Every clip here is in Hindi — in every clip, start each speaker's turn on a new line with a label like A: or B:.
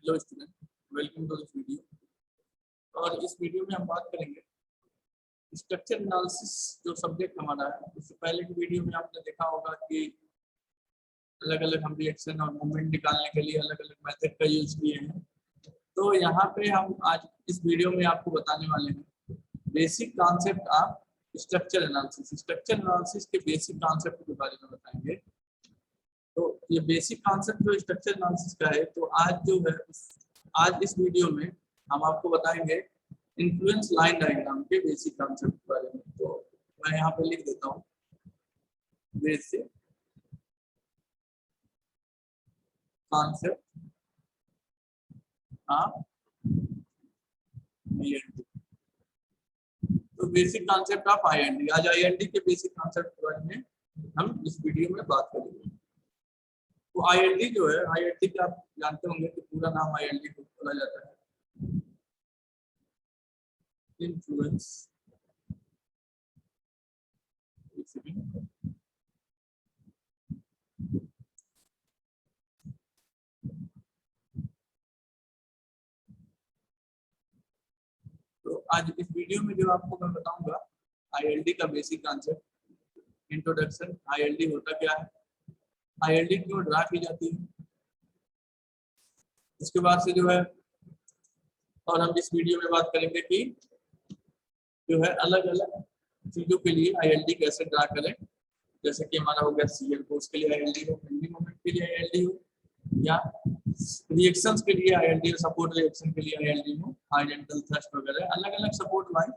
A: Hello student, welcome to this video. और इस वीडियो में हम बात करेंगे स्ट्रक्चर एनालिसिस जो सब्जेक्ट हमारा है। उससे पहले की वीडियो में आपने देखा होगा कि अलग अलग हम रिएक्शन और मूवमेंट निकालने के लिए अलग अलग मेथड का यूज किए हैं। तो यहाँ पे हम आज इस वीडियो में आपको बताने वाले हैं basic concept of structure analysis. Structure analysis के बेसिक कॉन्सेप्ट के बारे में बताएंगे। तो ये बेसिक कॉन्सेप्ट जो स्ट्रक्चर एनालिसिस का है, तो आज जो है आज इस वीडियो में हम आपको बताएंगे इन्फ्लुएंस लाइन डायग्राम के बेसिक कॉन्सेप्ट के बारे में। तो मैं यहाँ पे लिख देता हूँ बेसिक कॉन्सेप्ट ऑफ आईएनडी। तो बेसिक कॉन्सेप्ट ऑफ आईएनडी, आज आईएनडी के बेसिक कॉन्सेप्ट के बारे में हम इस वीडियो में बात करेंगे। तो आईएनडी जो है, आईएनडी का आप जानते होंगे कि पूरा नाम आईएनडी को बोला जाता है इन्फ्लुएंस तो आज इस वीडियो में जो आपको मैं बताऊंगा आईएलडी का बेसिक कॉन्सेप्ट, इंट्रोडक्शन, आईएलडी होता क्या है, आईएलडी क्यों ड्रा की जाती है, उसके बाद से जो है और हम इस वीडियो में बात करेंगे कि जो है अलग अलग चीजों के लिए आईएलडी कैसे ड्रा करें। जैसे कि हमारा हो गया सीएल फोर्स के लिए आईएलडी हो, बेंडिंग मोमेंट के लिए आईएलडी हो, या रिएक्शंस के लिए आईएलडी हो, सपोर्ट रिएक्शन के लिए आईएलडी हो, हाइडेंटल थ्रस्ट वगैरह अलग अलग सपोर्ट वाइज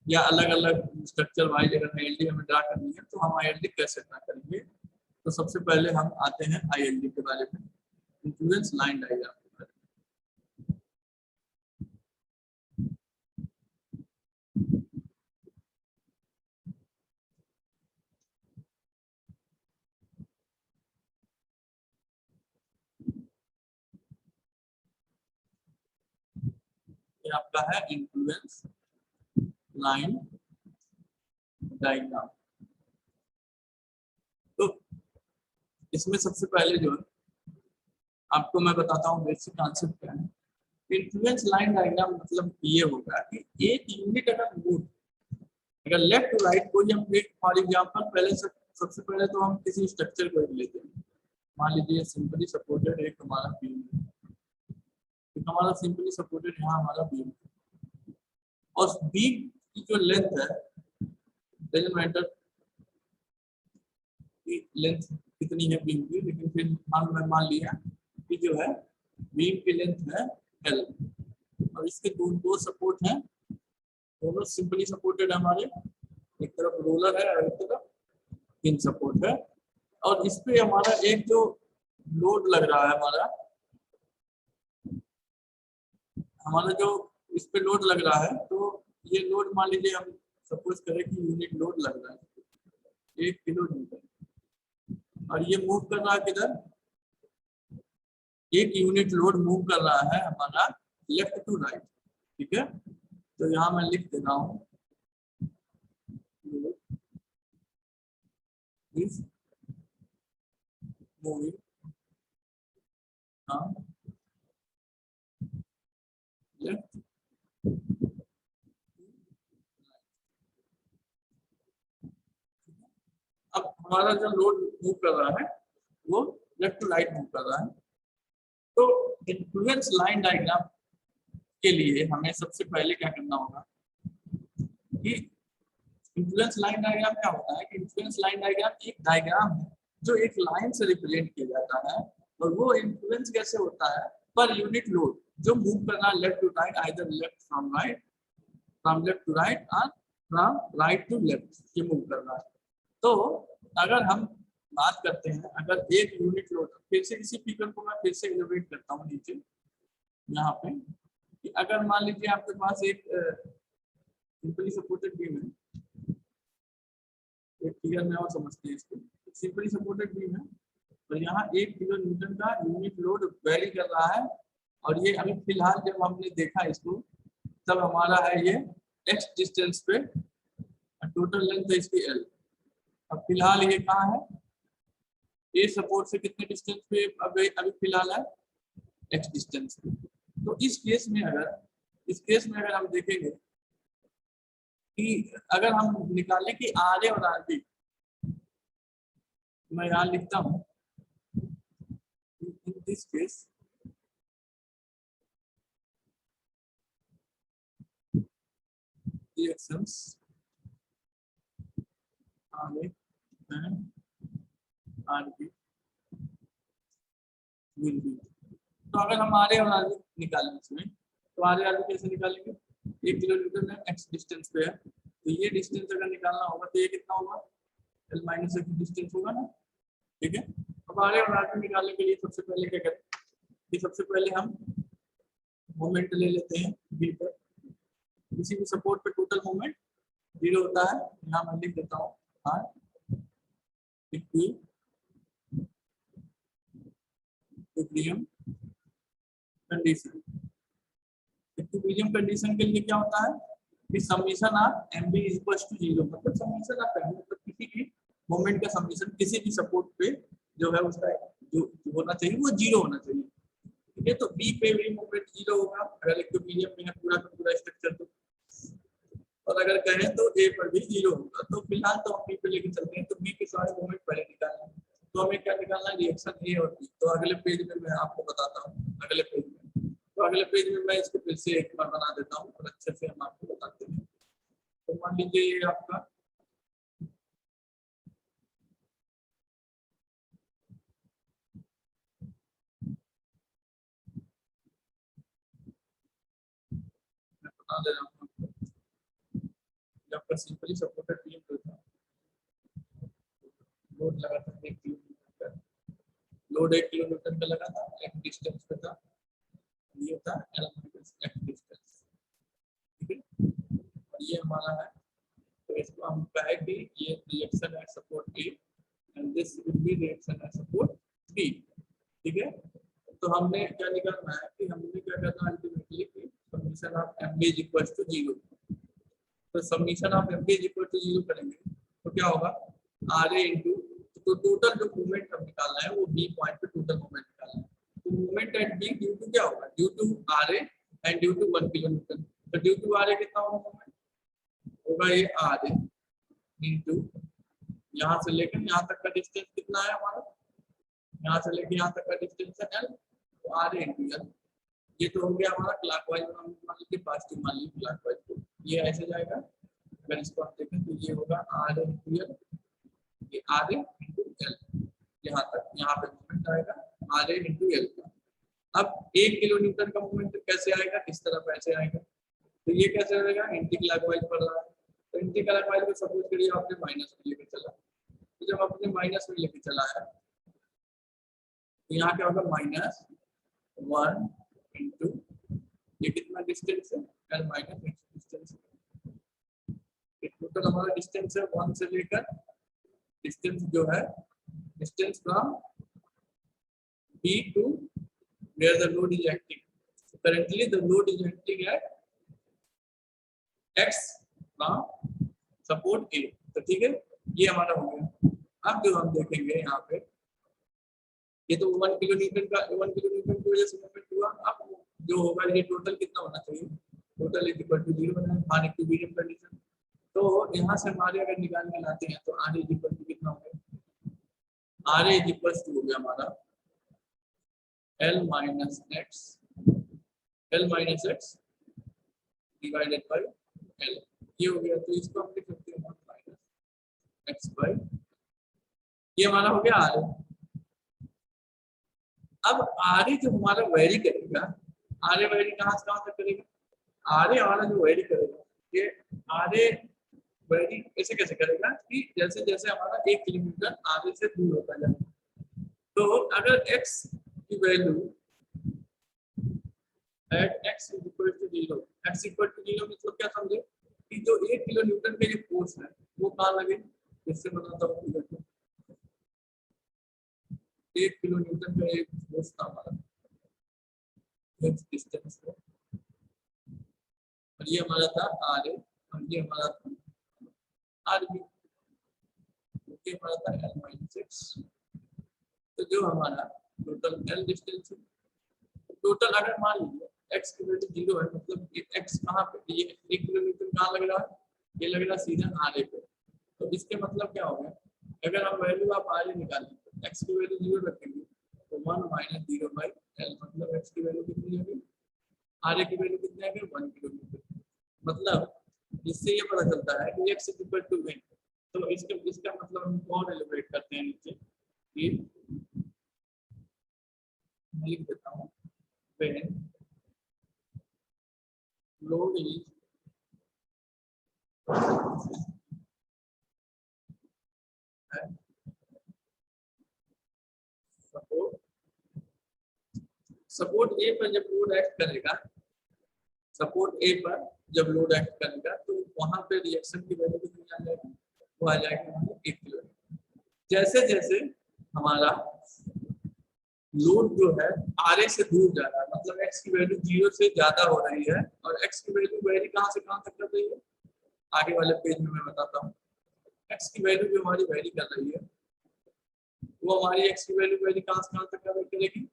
A: या अलग अलग स्ट्रक्चर वाइज अगर आईएलडी हमें ड्रा करनी है तो हम आईएलडी कैसे ड्रा करेंगे। तो सबसे पहले हम आते हैं आईएलडी के बारे में, इन्फ्लुएंस लाइन डायग्राम के बारे में। ये आपका है इन्फ्लुएंस लाइन डायग्राम। तो इसमें सबसे पहले जो है आपको मैं बताता हूँ बेसिक कॉन्सेप्ट क्या है। इन्फ्लुएंस लाइन डायग्राम मतलब ये होगा कि एक यूनिट अगर मूव, अगर लेफ्ट टू राइट कोई हम एक फॉर एग्जांपल पहले सबसे पहले तो हम किसी स्ट्रक्चर को लेते हैं। मान लीजिए सिंपली सपोर्टेड एक हमारा बीम है, एक हमारा सिंपली सपोर्टेड यहाँ हमारा बीम है, और बीम की जो लेंथ है, डजंट मैटर की लेंथ कितनी है बीम की, लेकिन फिर मैं मान लिया कि जो है बीम की लेंथ है L, और इसके दो सपोर्ट हैं, दोनों सिंपली सपोर्टेड हमारे, एक तरफ रोलर है और एक तरफ पिन सपोर्ट है। और इस पे हमारा एक जो लोड लग रहा है, हमारा जो इस पे लोड लग रहा है, तो ये लोड मान लीजिए हम सपोज करें कि यूनिट लोड लग रहा है 1 किलो न्यूटन, और ये मूव कर रहा है किधर, एक यूनिट लोड मूव कर रहा है हमारा लेफ्ट टू राइट। ठीक है, तो यहाँ मैं लिख दे रहा हूँ मूविंग लेफ्ट। अब हमारा जो लोड मूव कर रहा है वो लेफ्ट टू राइट मूव कर रहा है। तो इन्फ्लुएंस लाइन डायग्राम के लिए हमें सबसे पहले क्या करना होगा कि इन्फ्लुएंस लाइन डायग्राम क्या होता है कि इन्फ्लुएंस लाइन डायग्राम एक डायग्राम है जो एक लाइन से रिप्रेजेंट किया जाता है, और वो इन्फ्लुएंस कैसे होता है पर यूनिट लोड जो मूव करना है left to right, either left from right, from left to right और फ्रॉम राइट टू लेफ्ट, ये मूव कर रहा है। तो अगर हम बात करते हैं, अगर एक यूनिट लोड, फिर से इसी फिगर को मैं फिर से इलेबरेट करता हूँ नीचे यहाँ पे, कि अगर मान लीजिए आपके पास एक सिंपली सपोर्टेड बीम है, एक फिगर में और समझते हैं इसको, सिंपली सपोर्टेड बीम है, तो यहाँ 1 किलो न्यूटन का यूनिट लोड वेरी कर रहा है, और ये अभी फिलहाल जब हमने देखा इसको तब हमारा है ये x डिस्टेंस पे, टोटल लेंथ है इसकी L। अब फिलहाल ये कहाँ है, ए सपोर्ट से कितने डिस्टेंस पे अभी फिलहाल है, एक्स डिस्टेंस पे। तो इस केस में अगर हम देखेंगे कि अगर हम निकालें कि आर ए और आर बी, मैं यहाँ लिखता हूँ in this case reactions RA and RB will be। तो अगर हम RA और RB निकालें इसमें, तो RA RB कैसे निकालेंगे? 1 किलोमीटर है, x डिस्टेंस पे है, तो ये डिस्टेंस अगर निकालना होगा तो ये कितना होगा? L माइनस x डिस्टेंस होगा ना, ठीक है। अब RA और RB निकालने के लिए सबसे पहले क्या करें कि सबसे पहले हम मोमेंट ले लेते हैं B पर। किसी भी सपोर्ट पे टोटल मोमेंट 0 होता है, यहाँ मैं लिख देता हूँ R equilibrium condition. Equilibrium condition के लिए क्या होता है कि summation of M B is equal to 0, मतलब समीशन ऑफ एम मतलब किसी भी मोमेंट का समीशन किसी भी सपोर्ट पे जो है उसका जो होना चाहिए वो 0 होना चाहिए, ठीक है। तो बी पे भी मोमेंट 0 होगा अगर इक्विलिब्रियम में है पूरा का पूरा स्ट्रक्चर, तो और अगर कहें तो ए पर भी 0 होगा। तो फिलहाल तो हम बी पे लेके चलते हैं, तो बी के सारे मोमेंट पहले निकालना है, तो हमें क्या निकालना है? रिएक्शन ए और बी। तो अगले पेज में मैं आपको बताता हूँ, अगले पेज में, तो अगले पेज में मैं इसको फिर से एक बार बना देता हूँ और अच्छे से हम आपको बताते हैं। तो मान लीजिए ये आपका मैं बता दे रहा हूँ आपको, आपका सिंपली सपोर्टेड बीम जो था, लोड लगा था 1 किलोमीटर का, लोड 1 किलोमीटर का लगा था, एक डिस्टेंस पे था, ये था L माइनस x डिस्टेंस, ठीक है। और ये हमारा है, तो इसको हम कहे कि ये रिएक्शन है support A and this will be reaction है सपोर्ट बी, ठीक है। तो हमने क्या निकालना है कि हमने क्या करना है अल्टीमेटली कि summation of M is equal to 0। तो summation of M is equal to 0 करेंगे तो क्या होगा? आर ए इंटू, तो टोटल जो मूवमेंट हम निकालना है वो बी पॉइंट पे टोटल मूवमेंट निकालना है। तो movement at B due to क्या होगा? Due to R A and due to 1 kilometre. तो ड्यू टू आर ए कितना होगा? मूवमेंट होगा ये आर ए इंटू यहाँ से लेकर यहाँ तक का डिस्टेंस कितना है हमारा? यहाँ से लेकर यहाँ तक का डिस्टेंस है एल, तो आर ए इंटू एल। ये तो हो गया हमारा क्लॉकवाइज, मान लीजिए पॉजिटिव मान लीजिए क्लॉकवाइज, तो ये ऐसे जाएगा। अगर इसको आप देखें तो ये होगा आर ए इंटू एल, ये आर ए इंटू एल, यहाँ तक, यहाँ पे मूवमेंट आएगा आर ए इंटू एल का। अब 1 किलो न्यूटन का मूवमेंट कैसे आएगा? इस तरफ ऐसे आएगा, तो ये कैसे आएगा? एंटी क्लॉकवाइज पड़ रहा है, तो एंटी क्लॉकवाइज को सपोज करिए आपने माइनस में लेकर चला, तो जब आपने माइनस में लेकर चला है तो यहाँ क्या होगा? -1 इंटू ये कितना डिस्टेंस है? L minus x distance. Total हमारा डिस्टेंस है 1 से लेकर, डिस्टेंस जो है distance from B to where the load is acting. Currently the load is acting at x from support A, तो ठीक है, ये हमारा हो गया। अब जो हम देखेंगे यहाँ पे, ये तो 1 किलो न्यूटन का, 1 किलो न्यूटन की वजह से मूवमेंट हुआ। अब जो होगा ये टोटल कितना होना चाहिए? टोटल इज इक्वल टू 0 बना है इक्विलिब्रियम कंडीशन। तो यहाँ से हमारे अगर निकाल के लाते हैं तो आर इज इक्वल टू कितना हो गया? आर इज इक्वल टू हो गया हमारा L minus x divided by L, ये हो गया। तो इसको हम लिख सकते हैं माइनस एक्स बाई, ये हमारा हो गया आर। अब आर जो हमारा वेरी करेगा, आर वेरी कहाँ से कहाँ तक करेगा? आर हमारा जो वेरी करेगा, ये आर वेरी ऐसे कैसे करेगा कि जैसे जैसे हमारा 1 किलोमीटर आगे से दूर होता जाए। तो अगर x की value at x is equal to 0, x equal to 0 मतलब क्या समझे कि जो 1 किलो न्यूटन का जो फोर्स है वो कहाँ लगे? इससे बनाता हूँ फिगर को। 1 किलो न्यूटन का एक फोर्स था हमारा x डिस्टेंस पे, और ये हमारा था आर ए, और ये हमारा था आर बी, ये हमारा था L-6। तो जो हमारा टोटल L डिस्टेंस है टोटल अगर मान लीजिए x की वैल्यू 0 है, मतलब x कहाँ पे, ये 1 किलो न्यूटन कहाँ लग रहा है, ये लग रहा है सीधा आरे पे। तो इसके मतलब क्या होगा, अगर हम वैल्यू आप आरे निकालें तो x की वैल्यू 0 रखेंगे तो 1 माइनस 0/L, मतलब x की वैल्यू कितनी होगी, आरे की वैल्यू कितनी आएगी 1 किलोमीटर। मतलब इससे ये पता चलता है कि x इक्वल टू n। तो इसका मतलब हम कौन एलिब्रेट करते हैं नीचे, ये लिख देता हूँ, when load is support, support A पर जब लोड एक्ट करेगा, सपोर्ट ए पर जब लोड एक्ट करेगा तो वहां पे रिएक्शन की वैल्यू कितनी आ जाएगी, वो आ जाएगी 1 किलो। जैसे जैसे हमारा लोड जो है आर से दूर जा रहा है, मतलब एक्स की वैल्यू 0 से ज्यादा हो रही है, और एक्स की वैल्यू वेरी कहाँ से कहाँ तक कर रही है, आगे वाले पेज में मैं बताता हूँ। एक्स की वैल्यू जो हमारी वेरी कर रही है, वो हमारी एक्स की वैल्यू वेरी कहाँ से कहाँ तक करेगी,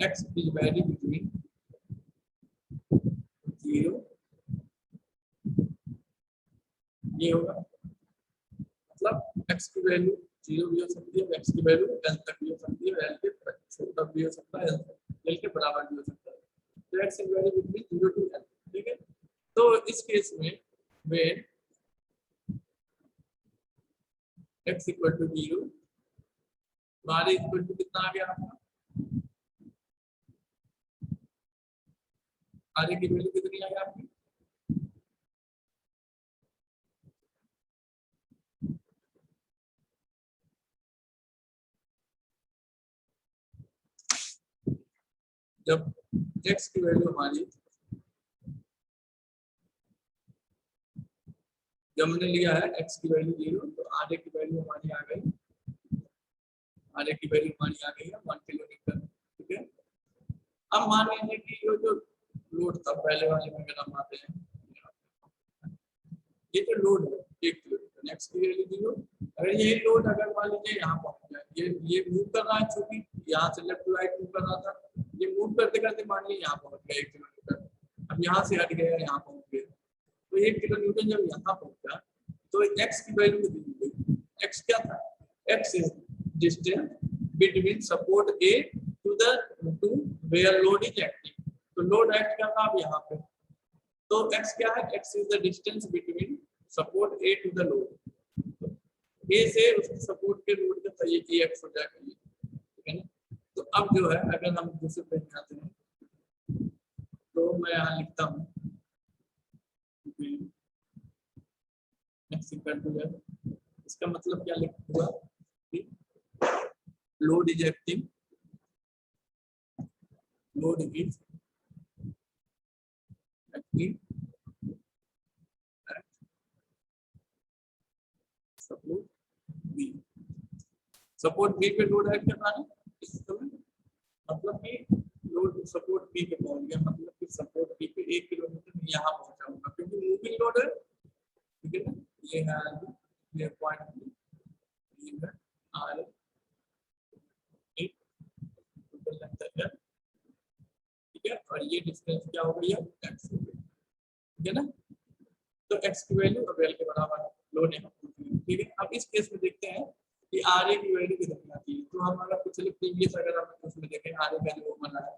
A: एक्स इज वेरी बिटवीन 0, ये होगा, मतलब एक्स की वैल्यू 0 भी हो सकती है, एक्स की वैल्यू एल तक भी हो सकती है, एल के छोटा भी हो सकता है, एल के बराबर भी हो सकता है। तो एक्स की वैल्यू बिटवीन 0 टू एल, ठीक है। तो इस केस में वे x equal to 0, R equal to कितना आ गया आपका, आर की वैल्यू कितनी आई आपकी, जब एक्स की वैल्यू हमारी, जब हमने लिया है एक्स की वैल्यू 0, तो आर की वैल्यू हमारी आ गई, आर की वैल्यू हमारी आ गई है 1 किलोमीटर, ठीक है। अब मान लीजिए कि ये जो लोड था पहले वाले में, अगर हम आते हैं, ये जो लोड है 1 किलोमीटर, एक्स की वैल्यू 0, अगर यही लोड अगर मान लीजिए यहाँ पहुंच जाए, ये मूव कर रहा है, चूंकि यहाँ से लेफ्ट टू राइट मूव कर रहा था, ये मूव करते करते मान लीजिए यहाँ पहुंच गया 1 किलोमीटर, अब यहाँ से हट गया यहाँ पहुंच गया, तो 1 किलो न्यूटन जब यहाँ पहुंचा तो एक्स की वैल्यू कितनी हुई, एक्स क्या था, X is distance between support A to the to where load is acting, तो लोड एक्ट कर रहा है यहाँ पे, तो x क्या है, x is the distance between support a to the load, a से उसके सपोर्ट के लोड का ये x हो जाएगा, ठीक है ना। तो अब जो है अगर हम दूसरे पेज में आते हैं, तो मैं यहाँ लिखता हूँ x इक्वल टू, इसका मतलब क्या लिखूंगा, load is acting, load is acting at support b, support b पे लोड एक्ट करना है इस समय, मतलब कि लोड सपोर्ट बी पे पहुंच गया, मतलब कि सपोर्ट बी पे 1 किलोमीटर यहाँ पहुंचा होगा, क्योंकि मूविंग लोड है, ठीक है ना। ये है, ये पॉइंट बी, ये है आर, एक टोटल लेंथ है, ठीक है, और ये डिस्टेंस क्या हो गई है, एक्स हो गई, ठीक है ना। तो एक्स की वैल्यू अब एल के बराबर है, लोड यहाँ, ठीक है। अब इस केस में देखते हैं कि आर ए की वैल्यू कितनी आती है, तो हम अगर पिछले प्रीवियस अगर हम उसमें देखें आर ए का जो बना है,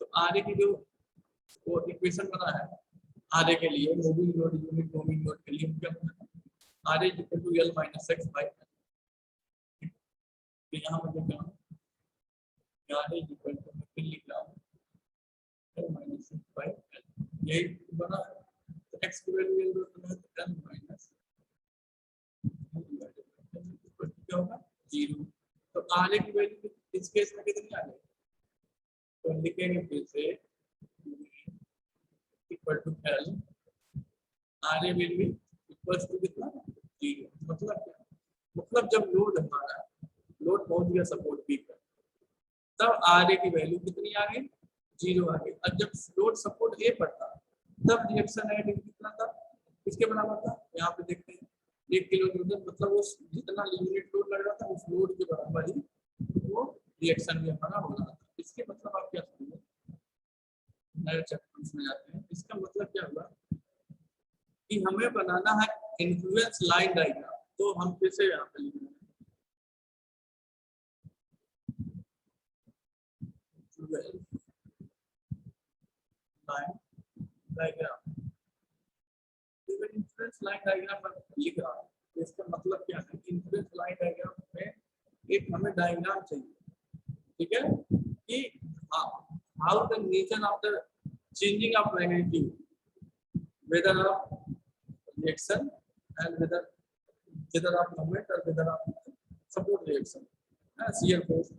A: तो आर ए की जो वो इक्वेशन बना है आर ए के लिए, moving load unit moving load के लिए क्या बना है, R A equal to L minus X by L, तो यहाँ पर लिख रहा हूँ आर ए इक्वल टू, मैं फिर लिख रहा हूँ L minus X by L, यही बना है, तो एक्स की वैल्यू एल बना है, तो एल माइनस क्या होगा 0, तो आर ए की वैल्यू इस केस में कितनी आ जाएगी, तो लिखेंगे फिर से equal to L, R A will be equal to कितना 0, मतलब क्या, मतलब जब लोड हमारा लोड पहुंच गया सपोर्ट पी पर, तब आर ए की वैल्यू कितनी आ गई 0 आ गई, और जब लोड सपोर्ट ए पर था तब रिएक्शन रेट कितना था, किसके बराबर था, यहाँ पे देखते हैं 1 किलो न्यूटन, मतलब वो जितना यूनिट लोड लग रहा था उस लोड के बराबर ही वो रिएक्शन भी हमारा हो रहा था। इसके मतलब आप क्या समझे नए चैप्टर में जाते हैं। इसका मतलब क्या हुआ कि हमें बनाना है इन्फ्लुएंस लाइन डायग्राम। तो हम फिर से यहाँ पे लिख रहे हैं line diagram. Influence line diagram पर लिख रहा है, तो इसका मतलब क्या है? इन्फ्लुएंस लाइन डायग्राम में एक हमें डायग्राम चाहिए, ठीक है, कि how the nature of the changing of magnitude whether of reaction and whether of moment or whether of support reaction, shear force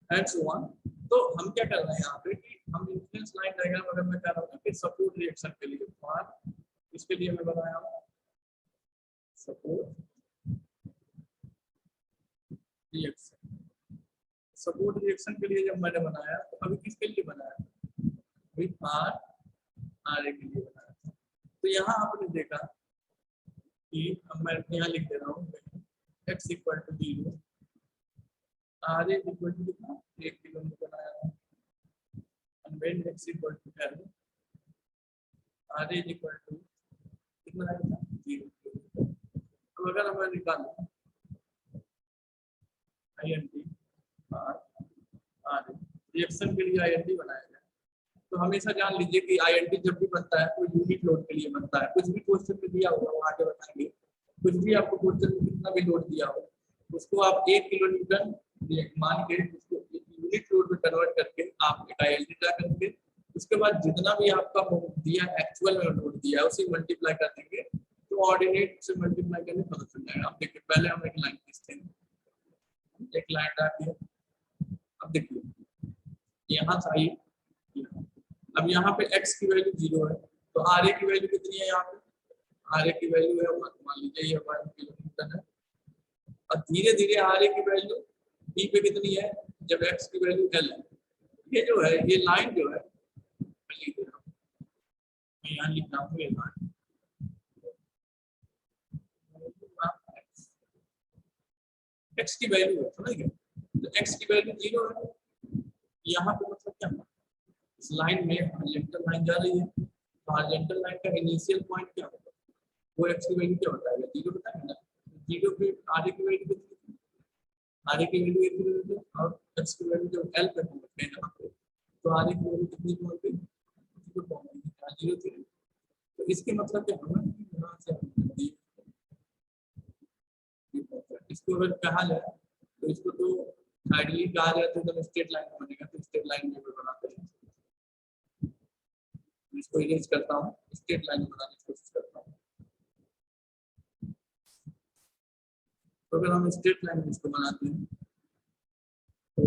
A: and so on। तो हम क्या कर रहे हैं यहाँ पे कि हम इन्फ्लुएंस लाइन डायग्राम अगर मैं कर रहा हूँ कि सपोर्ट रिएक्शन के लिए, और इसके लिए मैं बनाया हूँ सपोर्ट रिएक्शन। सपोर्ट रिएक्शन के लिए जब मैंने बनाया तो अभी किसके लिए बनाया? अभी आर ए के लिए बनाया। तो यहाँ आपने देखा कि अब मैं यहाँ लिख दे रहा हूँ x equal to 0, R A equal to कितना 1 किलोमीटर बनाया था, and when x equal to L, R A equal to कितना आया था 0 किलोमीटर। तो अगर मैं निकालूं I N T R A reaction के लिए आई एन टी बनाया जाए, तो हमेशा जान लीजिए कि आई एन टी जब भी बनता है तो यूनिट लोड के लिए बनता है। कुछ भी क्वेश्चन में दिया होगा वो आगे बताएंगे, कुछ भी आपको क्वेश्चन में कितना भी लोड दिया हो उसको आप 1 किलो न्यूटन मान के उसको यूनिट लोड में कन्वर्ट करके आप एक आई ड्रा करेंगे। उसके बाद जितना भी आपका दिया एक्चुअल में लोड दिया है उसे मल्टीप्लाई कर देंगे, तो ऑर्डिनेट से मल्टीप्लाई करने पता चल जाएगा। आप देखिए पहले हम एक लाइन खींचते हैं, एक लाइन ड्रा किया, अब देखिए यहाँ से आई, अब यहाँ पे x की वैल्यू 0 है तो आर ए की वैल्यू कितनी है? यहाँ पे आर ए की वैल्यू है मान लीजिए ये 1 किलोमीटर है, और धीरे धीरे आर ए की वैल्यू b पे कितनी है जब x की वैल्यू l है। ये जो है ये लाइन जो है मैं लिख रहा हूँ, मैं यहाँ लिख रहा हूँ ये लाइन x की वैल्यू है, समझ गए? तो x की वैल्यू 0 है, यहाँ पे मतलब क्या है? इस लाइन में हॉरिजॉन्टल लाइन जा रही है, तो हॉरिजॉन्टल लाइन का इनिशियल पॉइंट क्या होगा? वो x की वैल्यू क्या बताएगा? 0 बताएगा ना। 0 पे आर ए की वैल्यू कितनी? आर ए की वैल्यू 1 किलोमीटर और x की वैल्यू जब l पे पहुंचते हैं यहाँ पे तो आर ए की वैल्यू कितनी पहुंच गई? 0 पहुंच गई, 0 थी। तो इसके मतलब क्या होगा? यहाँ से इसको अगर कहा जाए तो इसको तो आइडियली कहा जाए तो एकदम स्ट्रेट लाइन में बनेगा, तो स्ट्रेट लाइन में बनाते हैं। इसको इरेज करता हूँ, स्ट्रेट लाइन बनाने की कोशिश करता हूँ। तो अगर हम स्ट्रेट लाइन में इसको बनाते हैं तो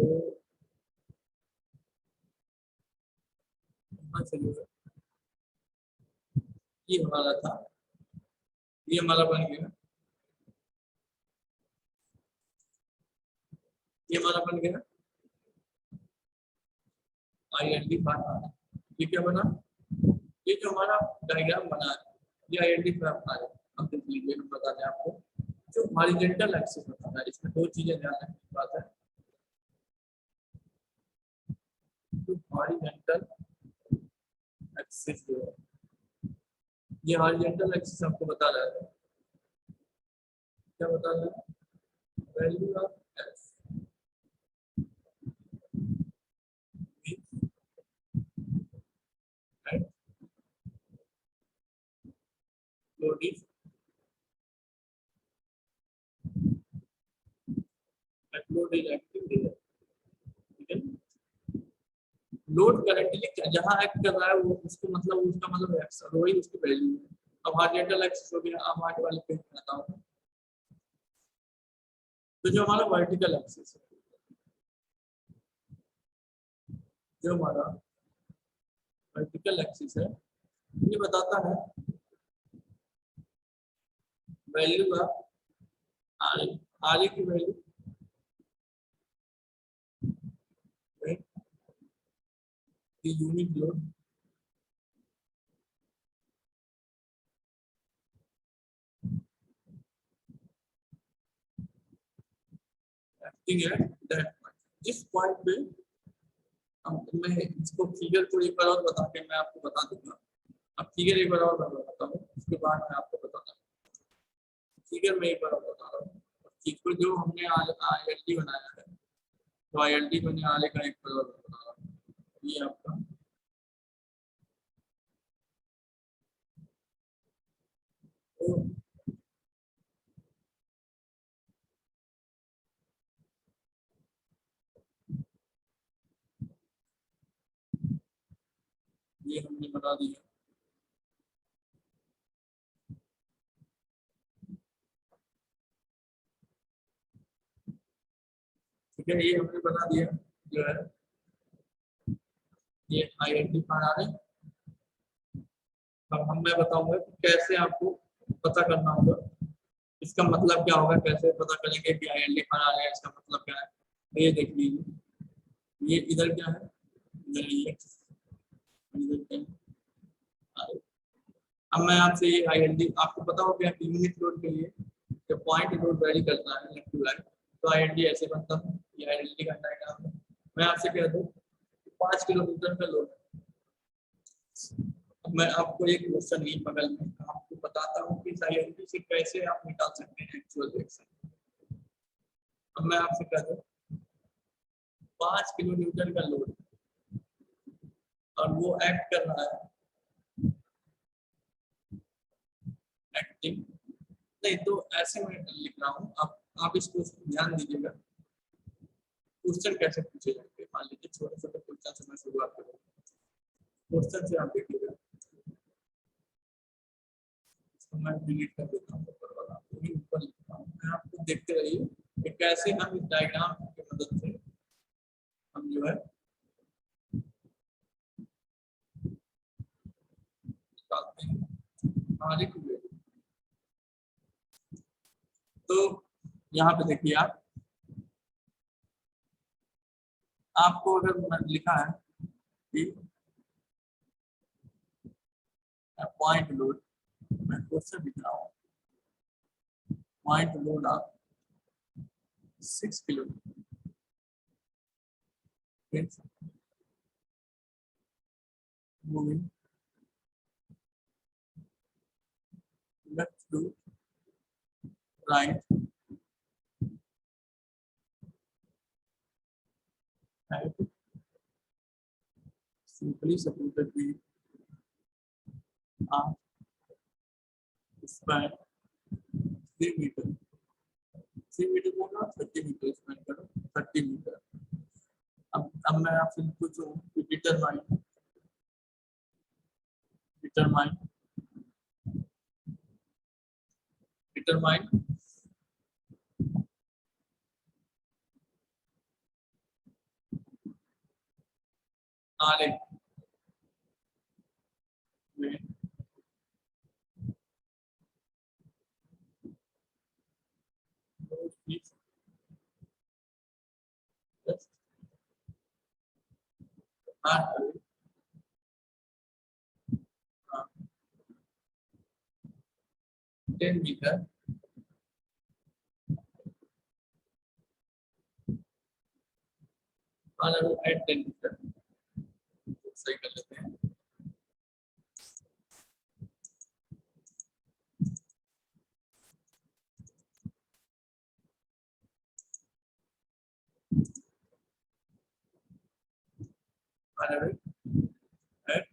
A: चलिए ये हमारा था, ये हमारा बन गया, ये हमारा बन गया आई एन डी पार्ट। ये क्या बना? ये जो हमारा डायग्राम बना है ये आई एन डी प्राप्त आ रहा है। अब देख लीजिए हम बता दें आपको, जो हॉरिजॉन्टल एक्सिस होता है इसमें दो चीजें ध्यान रखने की बात है। तो हॉरिजॉन्टल एक्सिस जो है, ये हॉरिजॉन्टल एक्सिस आपको बता रहा है, क्या बता रहा है? Value of X at load is active layer, ठीक है। लोड करेंटली जहां एक्ट कर रहा है वो उसको मतलब उसका मतलब एक्स और वही उसकी वैल्यू है। अब हॉरिजॉन्टल एक्सिस हो गया, अब आगे वाले पेज में बताऊं। तो जो हमारा वर्टिकल एक्सिस है, जो हमारा वर्टिकल एक्सिस है ये बताता है वैल्यू का आर आर की value unit load acting at that point. जिस पॉइंट पे
B: अब मैं इसको फिगर को एक बार और बता के मैं आपको बता दूंगा। अब फिगर एक बार और मैं बताता हूँ, उसके बाद मैं आपको बताता हूँ। फिगर में एक बार और बता रहा हूँ। फिगर जो हमने ILD बनाया है, तो ILD मैंने आले का एक बार और बता रहा हूँ। ये आपका तो ये हमने बता दिया। ठीक है, ये हमने बता दिया जो है ये ILD कहाँ आ रहे हैं। अब मैं बताऊंगा कि कैसे आपको पता करना होगा, इसका मतलब क्या होगा, कैसे पता करेंगे कि ILD कहाँ आ रहा है, इसका मतलब क्या है। तो ये देख लीजिए, ये इधर क्या है, इधर ये इधर क्या है। अब मैं आपसे ये ILD आपको पता हो गया कि यूनिट लोड के लिए जब पॉइंट लोड वेरी करता है लेफ्ट टू राइट, तो ILD ऐसे बनता है। ये ILD का डायग्राम है। मैं आपसे कह दूं 5 किलोमीटर का लोड। अब मैं आपको एक क्वेश्चन ही बगल में आपको बताता हूँ कि ILD से कैसे आप निकाल सकते हैं एक्चुअल रिएक्शन। अब मैं आपसे कह दूं 5 किलोमीटर का लोड और वो एक्ट कर रहा है, एक्टिंग नहीं, तो ऐसे मैं लिख रहा हूँ। आप इसको ध्यान दीजिएगा क्वेश्चन कैसे पूछे जाते हैं। मान लीजिए छोटे छोटे क्वेश्चन से मैं शुरुआत करूँगा। क्वेश्चन से आप देखिएगा, मैं डिलीट कर देता हूँ ऊपर वाला, वही ऊपर लिखता हूँ। मैं आपको देखते रहिए कि कैसे हम इस डायग्राम की मदद से हम जो है निकालते हैं हमारे क्वेश्चन। तो यहाँ पे देखिए आपको अगर लिखा है कि पॉइंट लोड, मैं क्वेश्चन लिख रहा हूँ, पॉइंट लोड आप 6 kilometre moving left to right at simply supported with a span 3 metre. 3 metre बोला 30 मीटर स्पेंड करो, 30 मीटर। अब मैं आपसे पूछूं कि डिटरमाइन आर में आर 10 मीटर एट 10 मीटर। सही कर लेते हैं। एट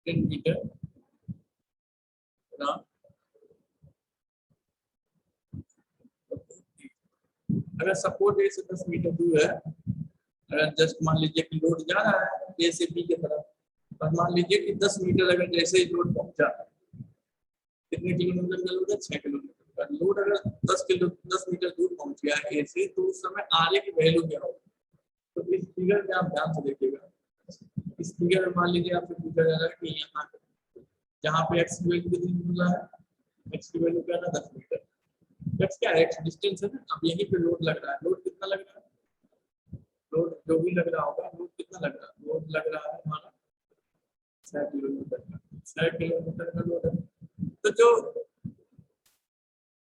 B: 10 मीटर अगर सपोर्ट ए से 10 मीटर दूर है, अगर जस्ट मान लीजिए कि लोड जा रहा है ए से बी की तरफ, और मान लीजिए कि 10 मीटर अगर जैसे ही लोड पहुंचा, कितने किलोमीटर का लोड है, 6 किलोमीटर का लोड। अगर 10 मीटर दूर पहुंच गया है ए से, तो उस समय आर ए की वैल्यू क्या होगी। तो इस फिगर में आप ध्यान से देखिएगा। इस फिगर में मान लीजिए आपसे पूछा जा रहा है कि यहाँ जहाँ पे एक्स की वैल्यू कितनी मिल रहा है, एक्स की वैल्यू क्या है ना 10 मीटर। एक्स क्या है, एक्स डिस्टेंस है ना। अब यहीं पे लोड लग रहा है, लोड कितना लग रहा है, लोड जो भी लग रहा होगा, लोड कितना लग रहा है, लोड लग रहा है हमारा 6 किलोमीटर का, 6 किलोमीटर का लोड है। तो जो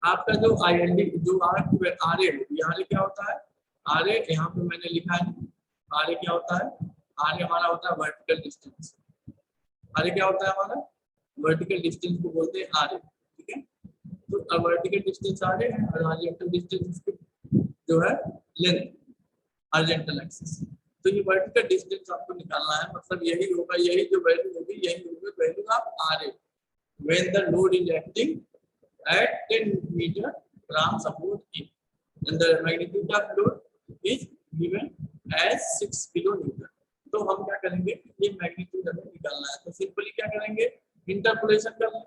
B: आपका जो ILD जो आर ए क्या होता है, आर ए यहाँ पे मैंने लिखा है
A: आर क्या होता है, आर हमारा होता है वर्टिकल डिस्टेंस। आर क्या होता है हमारा वर्टिकल डिस्टेंस को बोलते हैं आर, ठीक है। तो वर्टिकल डिस्टेंस आर है और हॉरिजॉन्टल डिस्टेंस जो है लेंथ हॉरिजॉन्टल एक्सिस। तो ये वर्टिकल डिस्टेंस आपको निकालना है, मतलब यही होगा, यही जो वैल्यू होगी यही होगी value of R when the load is acting at 10 meter from support A and the magnitude of load is given as 6 kilonewton। तो हम क्या करेंगे, ये मैग्नीट्यूड हमें निकालना है, तो सिंपली क्या करेंगे, इंटरपोलेशन कर लें।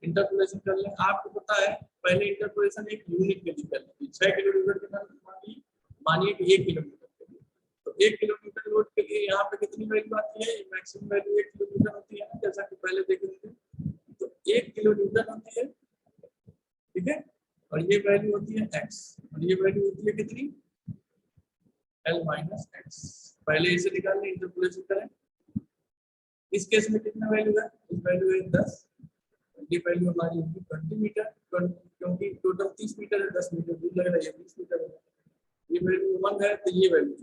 A: इंटरपोलेशन कर लें, आपको पता है पहले इंटरपोलेशन एक यूनिट के लिए कर लेंगे। 6 किलोमीटर के मानिए कि 1 किलोमीटर के लिए, तो 1 किलोमीटर लोड के लिए यहाँ पे कितनी वैल्यू आती है, मैक्सिमम वैल्यू 1 किलोमीटर होती है ना, जैसा कि पहले देखे थे। तो 1 किलोमीटर होती है, ठीक है, और ये वैल्यू होती है x और ये वैल्यू होती है कितनी l माइनस x। पहले इसे निकाल लें, इंटरपोलेशन करें। इस केस में कितना वैल्यू है, इस वैल्यू है 10, ये वैल्यू हमारी होगी 20 मीटर, क्योंकि टोटल 30 मीटर है, 10 मीटर दूर लग रहा है, 20 मीटर है। ये वैल्यू 1 है तो ये वैल्यू,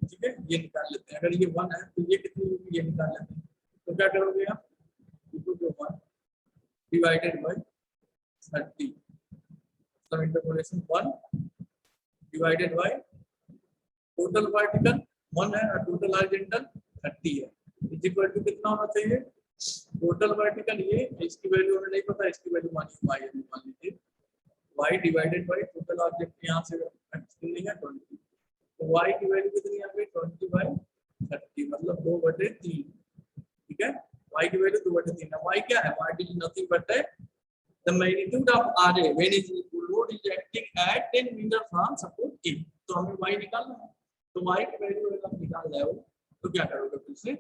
A: ठीक है, ये निकाल लेते हैं। अगर ये 1 है तो ये कितनी होगी, ये निकाल लेते हैं। तो क्या करोगे आप, 1 डिवाइडेड बाय 30, तो interpolation 1 divided by total vertical 1 है और टोटल हॉरिजॉन्टल 30 है, इज इक्वल टू कितना होना चाहिए, टोटल वर्टिकल ये, इसकी वैल्यू हमें नहीं पता, इसकी वैल्यू मानिए y है, मान लीजिए y divided by total object यहाँ से नहीं है 20, तो y की वैल्यू कितनी आ गई 20/30, मतलब 2/3, ठीक है। y की वैल्यू 2/3 है। y क्या है, y is nothing but the magnitude of RA when its load is acting at 10 meter from support A। तो हमें y निकालना है, तो y की वैल्यू अगर आप निकाल रहे हो तो क्या करोगे फिर से,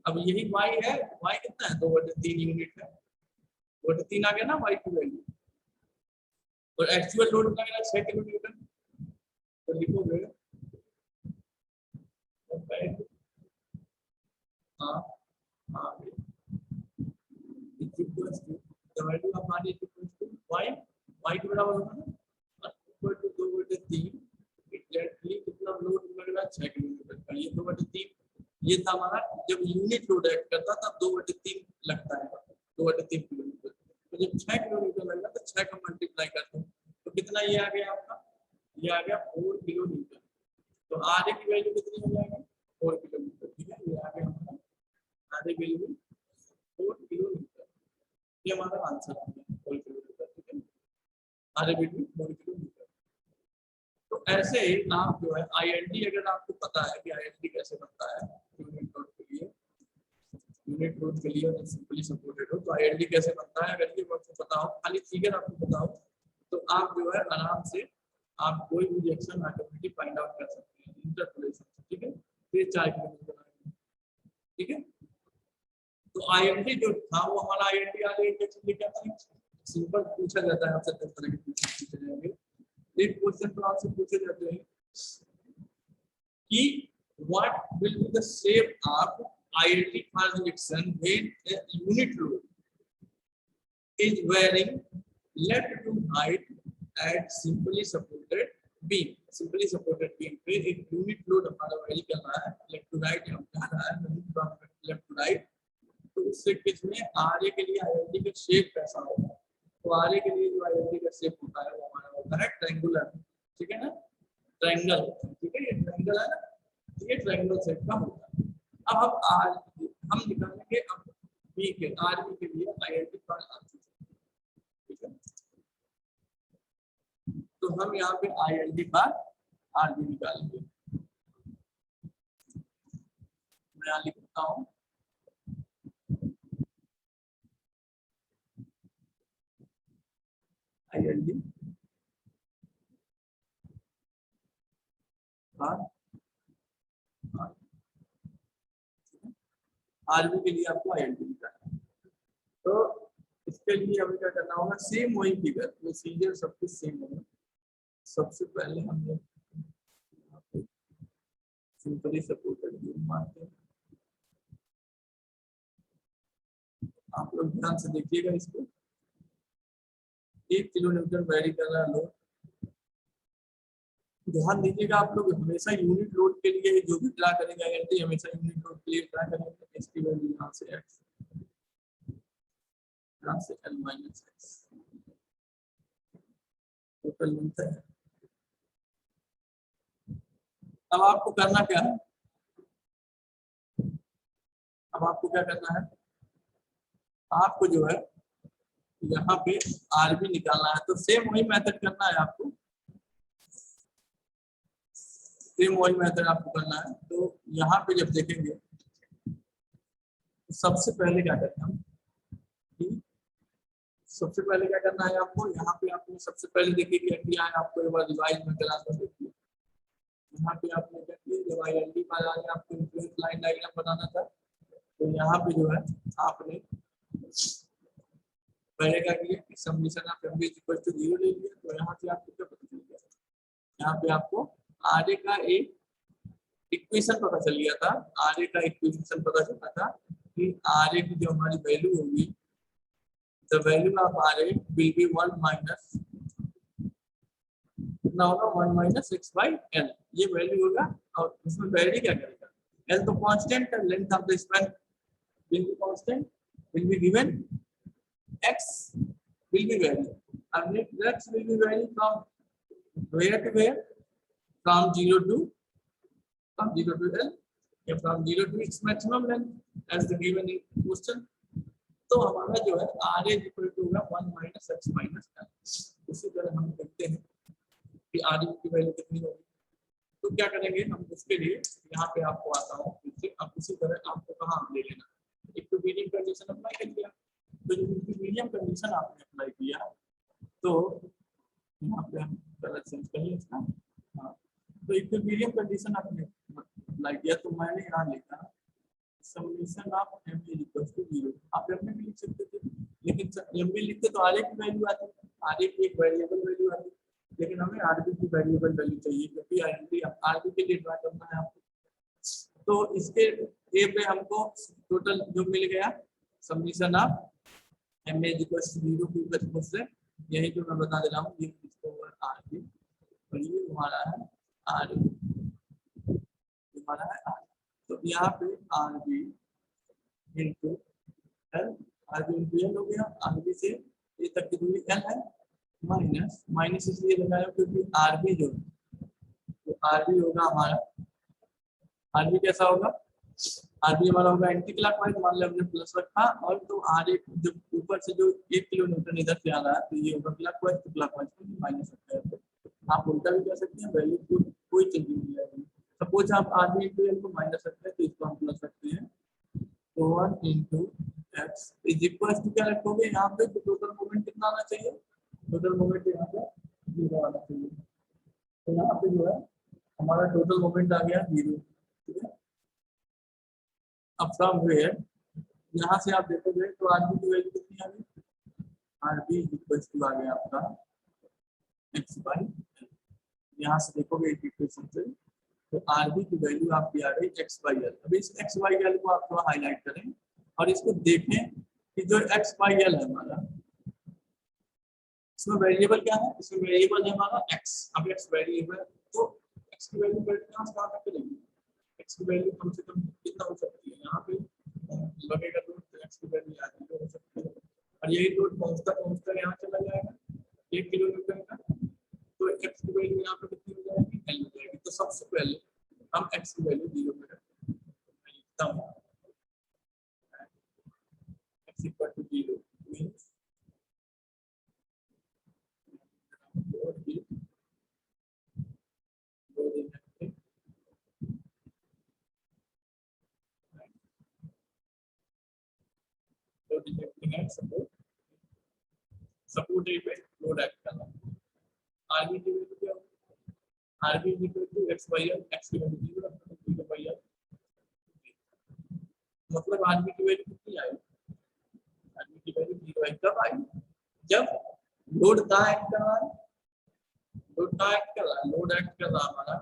A: अब यही y है, y कितना है 2/3 यूनिट है, 2/3 आ गया ना y की वैल्यू, और एक्चुअल लोड लग रहा है 6 किलोमीटर, तो लिखोगे हाँ हाँ the value of R is equal to y के बराबर होगा ना, इक्वल टू 2/3 एग्जैक्टली कितना लोड लग रहा है 6 किलोमीटर का, ये 2/3 ये था हमारा, जब यूनिट लोड एक्ट करता तब 2/3 लगता है, 2/3 किलोमीटर। तो जब 6 किलोमीटर लगेगा तो 6 का मल्टीप्लाई करते हैं तो कितना ये आ गया आपका, ये आ गया 4 किलोमीटर। तो आर की वैल्यू कितनी हो जाएगी 4 किलोमीटर, ठीक है, ये आ गया हमारा आर की वैल्यू 4 किलोमीटर, ये हमारा आंसर आ गया 4 किलोमीटर, ठीक है, आर की 4 किलोमीटर। तो ऐसे ही आप जो है आईएलडी, अगर आपको पता है कि आईएलडी कैसे बनता है यूनिट लोड के लिए, यूनिट लोड के लिए सिंपली सपोर्टेड हो, तो आईएलडी कैसे बनता है अगर ये आपको पता हो, खाली फिगर आपको पता हो, तो आप जो है आराम से आप कोई भी रिएक्शन ऑटोमेटिक फाइंड आउट कर सकते हैं इंटरपोलेशन से, ठीक है। तो ये 4 किलोमीटर, ठीक है। तो आईएलडी जो था वो हमारा आईएलडी आगे इंडेक्स क्या था, सिंपल पूछा जाता है आपसे 10 तरह के क्वेश्चन पूछे जाएंगे। एक क्वेश्चन तो आपसे पूछे जाते हैं कि what will be the shape of ILD translation when a unit load is varying left to right at simply supported beam। Simply supported beam पे एक यूनिट लोड हमारा वेरी कर रहा है, लेफ्ट टू राइट हम जा रहा है, लेफ्ट टू राइट, तो उससे केस में आरए के लिए आईएलडी का शेप कैसा होगा, तो आरए के लिए जो आईएलडी का शेप होता है वो हमारा होता है ट्रायंगुलर, ठीक है ना, ट्रायंगल होता है, ठीक है, ये ट्रायंगल है ना, ये ट्रायंगल शेप का होता है। अब हम आर हम निकालेंगे अब बी के आरबी के लिए आईएलडी का आंसर, ठीक है। तो हम यहाँ पे आईएलडी का आरबी निकालेंगे, मैं यहाँ लिखता हूँ आईएलडी आरबी के लिए आपको आईएलडी निकालना है। तो इसके लिए हमें क्या करना होगा, सेम वही फिगर प्रोसीजर सब कुछ सेम होगा। सबसे पहले हम सिंपली सपोर्टेड बीम मानते हैं, आप लोग ध्यान से देखिएगा इसको, 1 किलोमीटर वेरी कर रहा है लोड, ध्यान दीजिएगा आप लोग हमेशा यूनिट लोड के लिए जो भी ड्रा करेंगे एंट्री हमेशा यूनिट लोड के लिए ड्रा करेंगे। इसकी वैल्यू यहाँ से x, यहाँ से l माइनस एक्स टोटल मिलता है। अब आपको करना क्या है, अब आपको क्या करना है, आपको जो है यहाँ पे आरबी निकालना है। तो सेम वही मेथड करना है आपको, सेम वही मेथड आपको करना है। तो यहाँ पे जब देखेंगे तो सबसे पहले क्या करना है, सबसे पहले क्या करना है आपको, यहाँ पे आपने सबसे पहले देखिए क्या किया है, आपको एक बार रिवाइज में करा कर देखिए। यहाँ पे आपने क्या किया, जब आईएलडी पर आगे आपको इन्फ्लुएंस लाइन डायग्राम बनाना था, तो यहाँ पे जो है आपने पहले क्या किया, summation of MB equal to 0 ले लिया। तो यहाँ से आपको क्या पता चल गया, यहाँ पे आपको आर ए का एक इक्वेशन पता चल गया था, आर ए का इक्वेशन पता चला था कि आर ए की जो हमारी वैल्यू होगी, the value of R A will be 1 minus कितना होगा, 1 माइनस एक्स बाई एल, ये वैल्यू होगा। और इसमें वैल्यू क्या करेगा, एल तो कांस्टेंट है, length of the span will be constant, will be given, x will be value, and x will be value from where to where, from 0 to L, या from 0 to its maximum length as the given in question। तो हमारा जो है r is equal to होगा 1 minus x minus l। उसी तरह हम देखते हैं कि r की वैल्यू कितनी होगी। तो क्या करेंगे हम, उसके लिए यहाँ पे आपको आता हूँ, अब उसी तरह आपको कहाँ ले लेना, इक्विलिब्रियम कंडीशन अप्लाई कर दिया। तो जब इक्विलिब्रियम कंडीशन आपने अप्लाई किया तो यहाँ पे हम कलर चेंज कर लें इसका, हाँ, तो इक्विलिब्रियम कंडीशन आपने अप्लाई किया तो मैंने यहाँ लिखा summation of m equal to 0। आप m भी लिख सकते थे, लेकिन m भी लिखते तो r की वैल्यू आती, r की एक वेरिएबल वैल्यू आती, लेकिन हमें rb की वेरिएबल वैल्यू चाहिए क्योंकि rb के लिए ड्रा करना है आपको। तो इसके ए पे हमको टोटल जो मिल गया summation of m equal to 0 की वजह से, यही जो मैं बता दे रहा हूँ, ये इसको rb और ये हमारा है r, हमारा है r। तो यहाँ पे rb into L, rb into L हो गया, rb से ये तक की दूरी l है, माइनस माइनस इसलिए लगाया क्योंकि rb जो है, तो rb होगा हमारा, rb कैसा होगा, rb हमारा होगा एंटी क्लॉकवाइज, मान लो हमने प्लस रखा, और तो r जो ऊपर से जो 1 किलो न्यूटन इधर से आ रहा है तो ये होगा क्लॉकवाइज, तो क्लॉकवाइज को माइनस रखते हैं। आप उल्टा भी कर सकते हैं, वैल्यू कोई चेंज नहीं आएगी। सपोज आप rb इंटू एल को माइनस रखते हैं तो इसको हम प्लस रखते हैं, तो 1 into X is equal to क्या रखोगे यहाँ पे, तो टोटल मोमेंट कितना आना चाहिए, टोटल मोमेंट यहाँ पे 0 आना चाहिए। तो यहाँ पे जो है हमारा टोटल मोमेंट आ गया 0, ठीक है। अब फ्रॉम वेयर, यहाँ से आप देखोगे तो आरबी की वैल्यू कितनी आ गई, आरबी इक्वल टू आ गया आपका एक्स बाई, यहाँ से देखोगे इक्वेशन से, तो आरबी की वैल्यू आपकी आ गई एक्स बाई एल। अभी इस एक्स बाई एल को आप थोड़ा हाईलाइट करें और इसको देखें कि जो एक्स बाई एल है हमारा, इसमें वेरिएबल क्या है, इसमें वेरिएबल है हमारा एक्स। अब एक्स वेरिएबल, तो एक्स की वैल्यू कहाँ से तक चलेगी, एक्स की वैल्यू कम से कम कितना हो सकती है, यहाँ पे लगेगा तो एक्स की वैल्यू आ जाएगी, हो सकती है, और यही लोड पहुंचता यहाँ चला जाएगा 1 किलो न्यूटन का, तो एक्स की वैल्यू यहाँ पे कितनी हो जाएगी, एल हो जाएगी। तो सबसे पहले हम एक्स की वैल्यू 0 में लिखता हूँ, X equal to 0 means support पे लोड एक्ट करना, आरबी की वैल्यू क्या होगी, RB equal to X by L, X की वैल्यू 0 रखना है, 0 बाई एल, मतलब आरबी की वैल्यू कितनी आई, आरबी की वैल्यू 0 आई, कब आई, जब लोड कहाँ एक्ट कर रहा है, लोड कहाँ एक्ट कर रहा है, लोड एक्ट कर रहा है हमारा,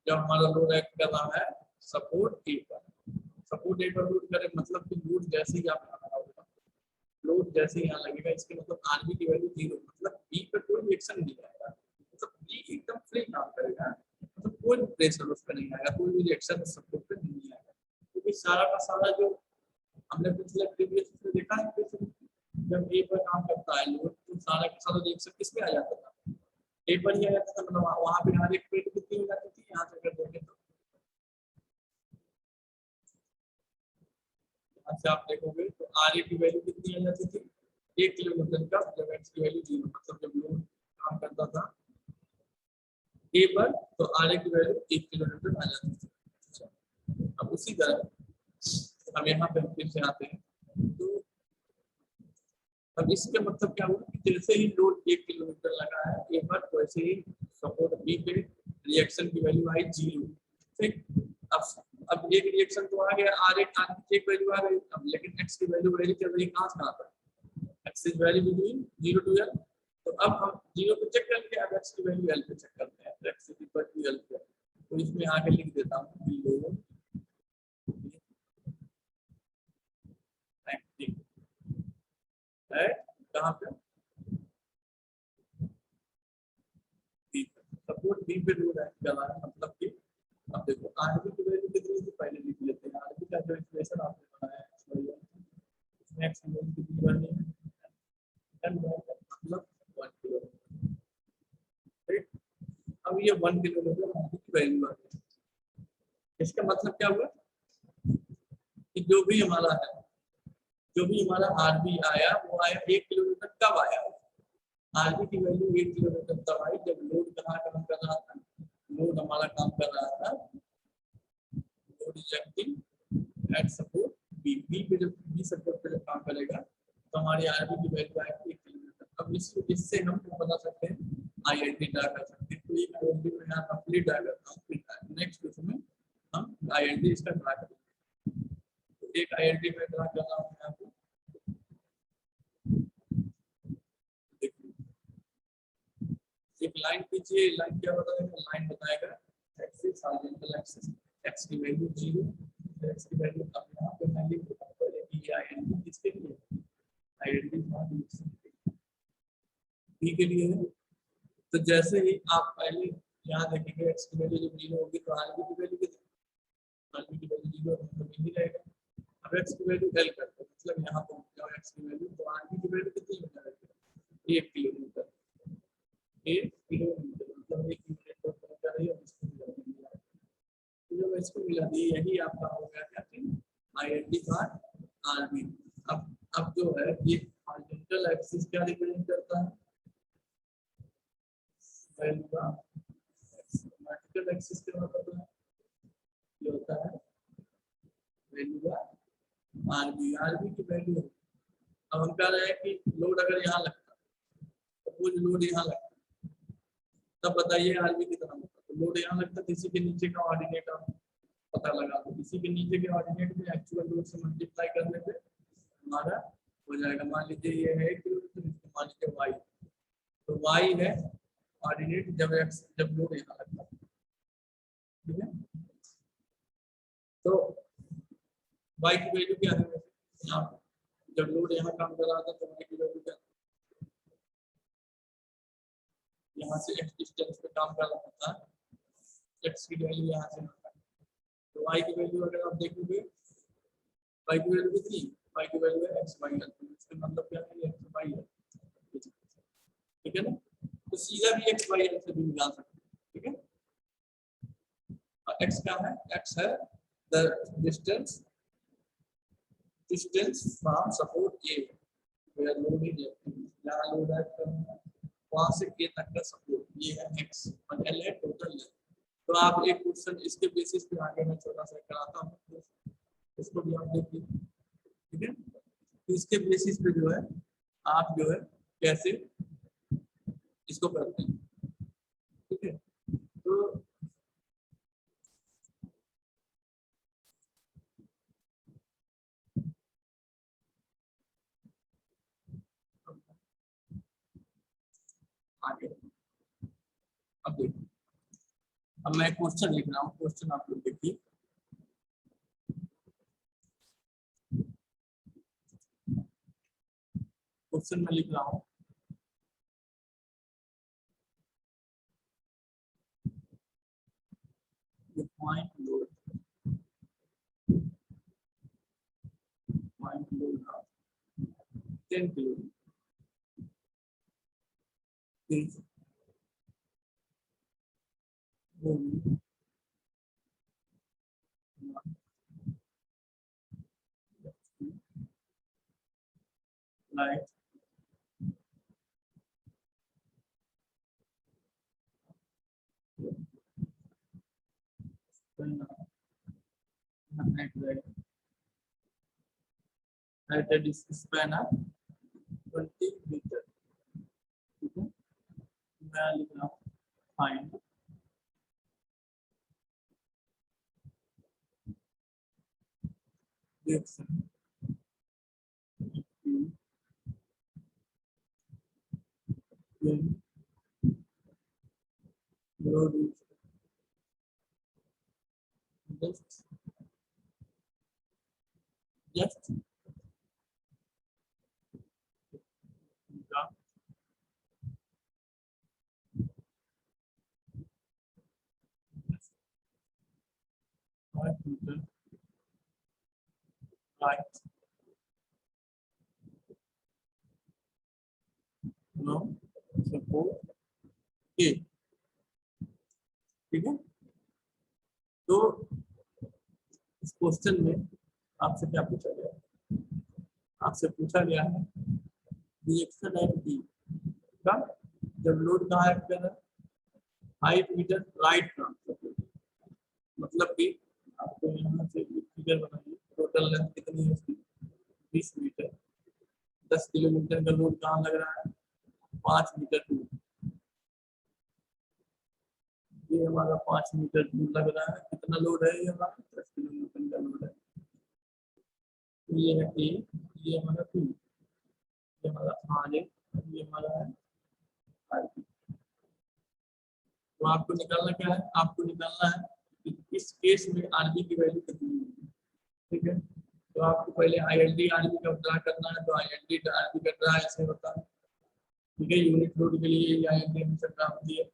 A: जब हमारा लोड एक्ट कर रहा है सपोर्ट ए पर, सपोर्ट ए पर लोड करे, मतलब कि लोड जैसे ही आप लगा होगा, लोड जैसे यहाँ लगेगा इसके मतलब आरबी की वैल्यू 0, मतलब बी पे कोई रिएक्शन नहीं आएगा, मतलब बी एकदम फ्री काम करेगा, मतलब कोई प्रेशर उस पर नहीं आएगा, कोई भी रिएक्शन सपोर्ट पे नहीं आएगा, क्योंकि सारा का सारा जो हमने पिछले प्रीवियस में देखा है कि जब ए पर काम करता है लोड तो सारा का सारा रिएक्शन किस में आ जाता था, ए पर ही आ जाता था, मतलब वहां पे हर एक प्लेट कितनी हो जाती थी, यहाँ से अगर देखें तो यहाँ से आप देखोगे तो आर ए की वैल्यू कितनी आ जाती थी 1 किलोमीटर का, जब एक्स की वैल्यू 0, मतलब जब लोड काम करता था ए पर तो आर ए की वैल्यू 1 किलोमीटर आ जाती थी। अब उसी तरह हम यहाँ पे फिर से आते हैं, तो अब इसका मतलब क्या हुआ कि जैसे ही लोड 1 किलोमीटर लगा है ए पर, वैसे ही सपोर्ट बी पे रिएक्शन की वैल्यू आई 0, ठीक। अब एक रिएक्शन तो आ गया, आर एक वैल्यू आ गई, अब लेकिन एक्स की वैल्यू वेरी चल रही कहाँ से कहाँ पर, X is value between 0 to L, तो अब हम 0 पे चेक करके अब एक्स की वैल्यू एल पे चेक करते हैं, तो X is equal to L पे, तो इसमें आगे लिख देता हूँ कि लोड है कहाँ पे, सपोर्ट बी पे लोड है चला है, मतलब कि अब देखो आरबी की वैल्यू कितनी थी पहले लिख लेते हैं, आरबी का जो एक्सप्रेशन आपने बनाया है इसमें एक्स की वैल्यू कितनी बनी है 10 मतलब 1 किलोमीटर, ठीक। अब ये 1 किलोमीटर आरबी की वैल्यू आ गई, इसका मतलब क्या हुआ कि जो भी हमारा है, जो भी हमारा आरबी आया वो आया 1 किलोमीटर कब आया, आरबी की वैल्यू 1 किलोमीटर तब आई जब लोड कहाँ काम कर रहा था, लोड हमारा काम कर रहा था load is acting at support B, B पे जब बी सपोर्ट पे जब काम करेगा तो हमारी आरबी की वैल्यू आएगी 1 किलोमीटर। अब इससे हम क्या बता सकते हैं, आईएनडी ड्रा कर सकते हैं, तो एक आईएनडी में यहाँ कंप्लीट ड्रा करता हूँ, फिर नेक्स्ट उसमें हम आईएनडी इसका ड्रा करेंगे, तो एक आईएनडी में ड्रा कर रहा हूँ आपको, एक लाइन कीजिए, लाइन क्या बताएगा, लाइन बताएगा एक्सिस हॉरिजॉन्टल एक्सिस, एक्स की वैल्यू 0, एक्स की वैल्यू अब यहाँ पे मैं लिख देता हूं पहले कि ये आईएनडी किसके लिए, आईएनडी बी के लिए है, तो जैसे ही आप पहले यहाँ देखेंगे एक्स की वैल्यू जब 0 होगी तो आरबी की वैल्यू कितनी, आरबी की वैल्यू 0 मतलब यही रहेगा, अब एक्स की वैल्यू एल करते हैं, मतलब यहाँ पहुंच जाओ एक्स की वैल्यू, तो आरबी की वैल्यू कितनी हो जाएगी 1 किलोमीटर, 1 किलोमीटर मतलब 1 किलोमीटर पर कर रही है, इसको मिला दिया, तो जब इसको मिला दी यही आपका हो गया क्या कि आईएनडी बार आरबी। अब जो है ये हॉरिजॉन्टल एक्सिस क्या रिप्रेजेंट करता है, वैल्यू का वर्टिकल एक्सिस क्या होता है, ये होता है वैल्यू का आरबी, आरबी की वैल्यू। अब हम कह रहे हैं कि लोड अगर यहाँ लगता है, सपोज लोड यहाँ लगता है, तब बताइए आरबी कितना होता है, तो लोड यहाँ लगता है, इसी के नीचे का ऑर्डिनेट आप पता लगा दो, इसी के नीचे के ऑर्डिनेट में एक्चुअल लोड से मल्टीप्लाई करने पे हमारा हो जाएगा, मान लीजिए ये है किलोमीटर, मान लीजिए वाई, तो वाई है ऑर्डिनेट जब एक्स जब लोड यहाँ लगता है, ठीक है, तो वाई की वैल्यू क्या है वैसे यहाँ जब लोड यहाँ काम कर रहा था तो वाई की वैल्यू क्या, यहाँ से एक्स डिस्टेंस पे काम कर रहा था, एक्स की वैल्यू यहाँ से आता है, तो वाई की वैल्यू अगर आप देखोगे वाई की वैल्यू कितनी, वाई की वैल्यू है एक्स वाई है, तो इसका मतलब क्या है एक्स वाई है, ठीक है ना, तो सीधा भी एक्स वाई से भी निकाल सकते हैं, ठीक है, और एक्स क्या है, एक्स है the distance from support A where load is acting, जहां लोड एक्ट कर रहा है वहां से ए तक का सपोर्ट, ये है एक्स और एल है टोटल है। तो आप एक क्वेश्चन इसके बेसिस पे आगे मैं छोटा सा कराता हूँ, इसको भी आप देखिए, ठीक है, तो इसके बेसिस पे जो है आप जो है कैसे इसको करते हैं, ठीक है, तो आगे अब देखिए, अब मैं क्वेश्चन लिख रहा हूँ, क्वेश्चन आप लोग देखिए, क्वेश्चन में लिख रहा हूँ, define load of 10 kg is moving like at a distance span of 20 meter. ठीक है, मैं लिख रहा हूँ find direction when load is just meter right now support A। ठीक है, तो इस क्वेश्चन में आपसे क्या पूछा गया, आपसे पूछा गया है रिएक्शन एट बी का जब लोड कहाँ एक्ट कर रहा है 5 मीटर राइट ट्रांसफर, मतलब कि आपको यहाँ से फिगर बनाइए, टोटल लेंथ कितनी है उसकी 20 मीटर, 10 किलोमीटर का लोड कहाँ लग रहा है 5 मीटर दूर, ये हमारा 5 मीटर दूर लग रहा है, कितना लोड है ये हमारा 10 किलोमीटर का लोड है, तो ये है ए, ये हमारा बी, ये हमारा आर ए, ये हमारा है आर बी। तो आपको निकालना क्या है, आपको निकालना है कि इस केस में आरबी की वैल्यू कितनी है। ठीक है, तो आपको पहले आईएलडी आरबी का ड्रा करना है, तो आईएलडी आरबी का ड्रा ऐसे होता है। ठीक है, यूनिट लोड के लिए आईएलडी हमेशा ड्रा होती है।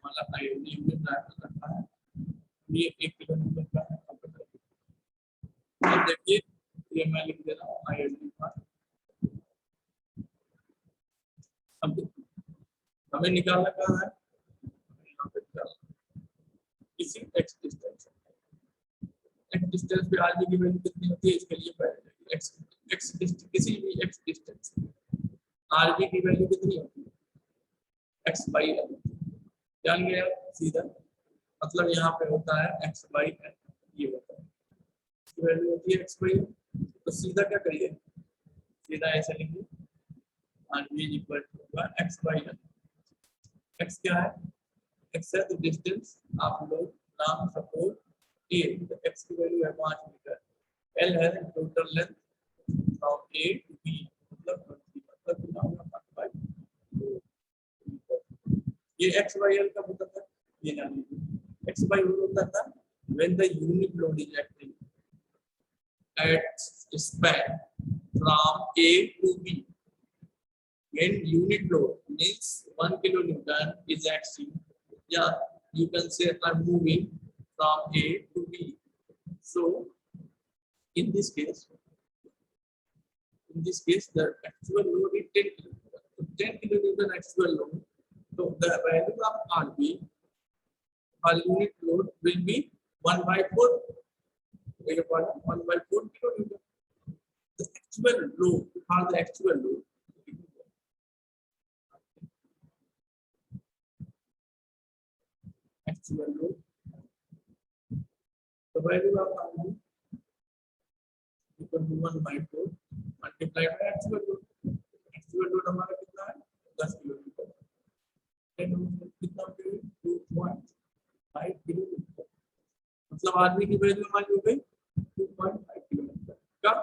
A: हमारा आईएलडी यूनिट ड्रा कर रखा है, ये 1 किलोमीटर का है। अब देखिए ये मैं लिख दे रहा हूँ आईएलडी का। अब हमें निकालना कहाँ है, यहाँ पे किसी एक्स डिस्टेंस, एक्स डिस्टेंस पे आरबी की वैल्यू कितनी होती है, इसके लिए पहले एक्स किसी भी एक्स डिस्टेंस आरबी की वैल्यू कितनी होती है एक्स बाई एल, जान गए आप सीधा, मतलब यहाँ पे होता है एक्स बाई एल, ये होता है इसकी वैल्यू होती है एक्स बाई एल। तो सीधा क्या करिए, सीधा ऐसे लिखिए आरबी इक्वल टू होगा एक्स बाई एल। एक्स क्या है, एक्स है तो डिस्टेंस आप लोग नाम सपोज ए, तो एक्स की वैल्यू है 5 मीटर, एल है total length from A to B, मतलब 20, मतलब कितना होगा 5/2। ये एक्स बाई एल का होता था, ये जान लीजिए एक्स बाई एल होता था when the unit load is acting at span from A to B. When unit load means 1 kilonewton is acting, yeah, you can say I'm moving from A to B. So in this case the actual load is 10 kilonewton. So 10 kilonewton actual load. So the value of RB or unit load will be 1/4. 1/4 kilonewton. The actual load, or the actual load, the value of RB equal to 1/4 multiplied by actual load. Actual load हमारा कितना है 10 किलोमीटर, कितना 2.5 किलोमीटर, मतलब आदमी की वैल्यू हमारी हो गई 2.5 किलोमीटर। कब,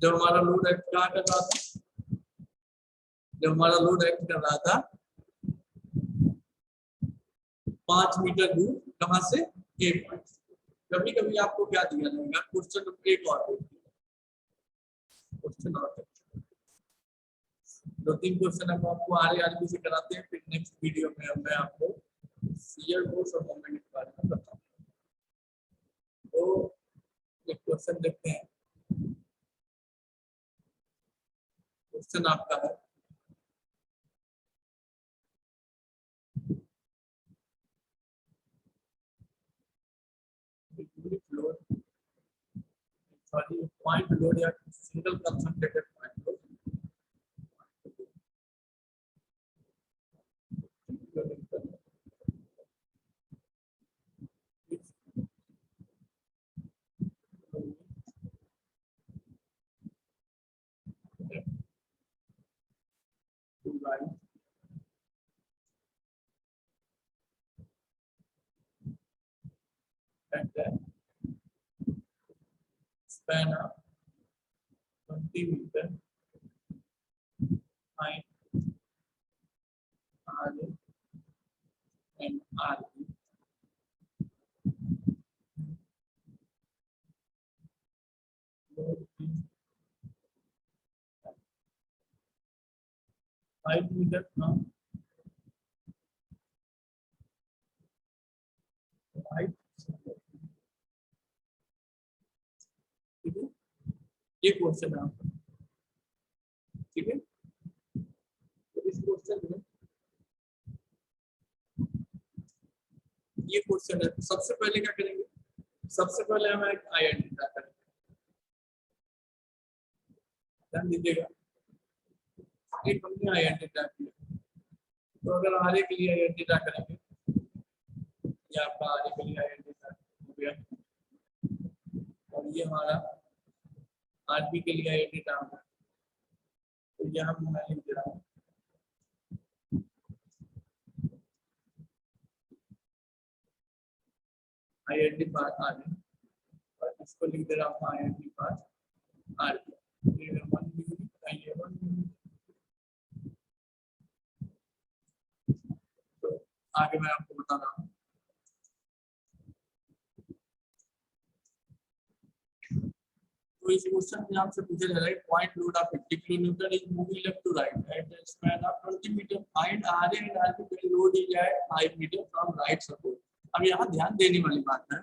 A: जब हमारा लोड एक्ट क्या कर रहा था, जब हमारा लोड एक्ट कर रहा था 5 मीटर दूर, कहां से ए पॉइंट। कभी कभी आपको क्या दिया जाएगा क्वेश्चन, एक और क्वेश्चन और 2-3 क्वेश्चन हम आपको आरबी से कराते हैं, फिर नेक्स्ट वीडियो में मैं आपको शियर फोर्स और मोमेंट के बारे में बताऊंगा। तो एक क्वेश्चन देखते हैं। क्वेश्चन आपका है लोड, सॉरी पॉइंट लोड या single concentrated point load. Span of 20 meter height R and RB. Load is 5 meter from right support. ठीक है, ये क्वेश्चन है आपका। ठीक है, तो इस क्वेश्चन में ये क्वेश्चन है, तो सबसे पहले क्या करेंगे, सबसे पहले हम एक आइडेंटिफाई करेंगे। ध्यान दीजिएगा, एक हमने आइडेंटिफाई किया, तो अगर आरे के लिए आइडेंटिफाई करेंगे, ये आपका आरे के लिए आइडेंटिफाई हो गया, और ये हमारा आरबी के लिए आइडेंटिफाई होगा। तो यहाँ मैं लिख दे रहा हूँ आइडेंटिफाई आरबी, और इसको लिख दे रहा हूँ आइडेंटिफाई आरबी। तो आगे मैं आपको बता रहा हूँ। तो इस क्वेश्चन में आपसे पूछा जा रहा है point load of 50 kilometre is moving left to right at the span of 20 metre, find RA and RB when load is at 5 metre from right support. अब यहाँ ध्यान देने वाली बात है,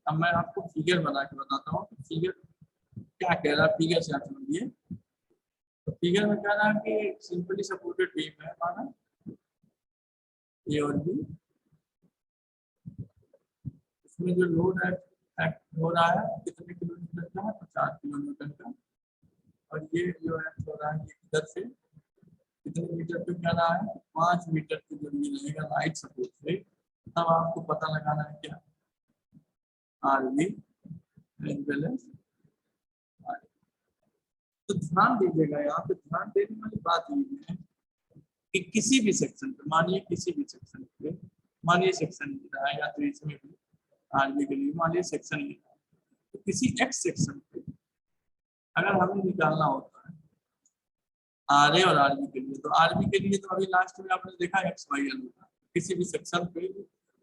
A: अब मैं आपको फिगर बना के बताता हूँ कि फिगर क्या कह रहा है, फिगर से आप समझिए। तो फिगर में कह रहा है कि सिंपली सपोर्टेड बीम है माना ए और बी, इसमें जो लोड है हो रहा है कितने किलोमीटर का है, 50 किलोमीटर का, और ये जो है हो रहा है ये इधर से कितने मीटर पे क्या रहा है, 5 मीटर की दूरी रहेगा राइट सपोर्ट से। तब आपको पता लगाना है क्या, आरबी बैलेंस। तो ध्यान दीजिएगा, यहाँ पे ध्यान देने वाली बात ये है कि किसी भी सेक्शन पे, मानिए किसी भी सेक्शन पे, मानिए सेक्शन लिखा है या तो इसमें भी आरबी के लिए मानिए सेक्शन लिखा है, तो किसी एक्स सेक्शन पे अगर हमें निकालना होता है आरए और आरबी के लिए, तो आरबी के लिए तो अभी लास्ट में आपने देखा एक्स वाई एल होता है, किसी भी सेक्शन पे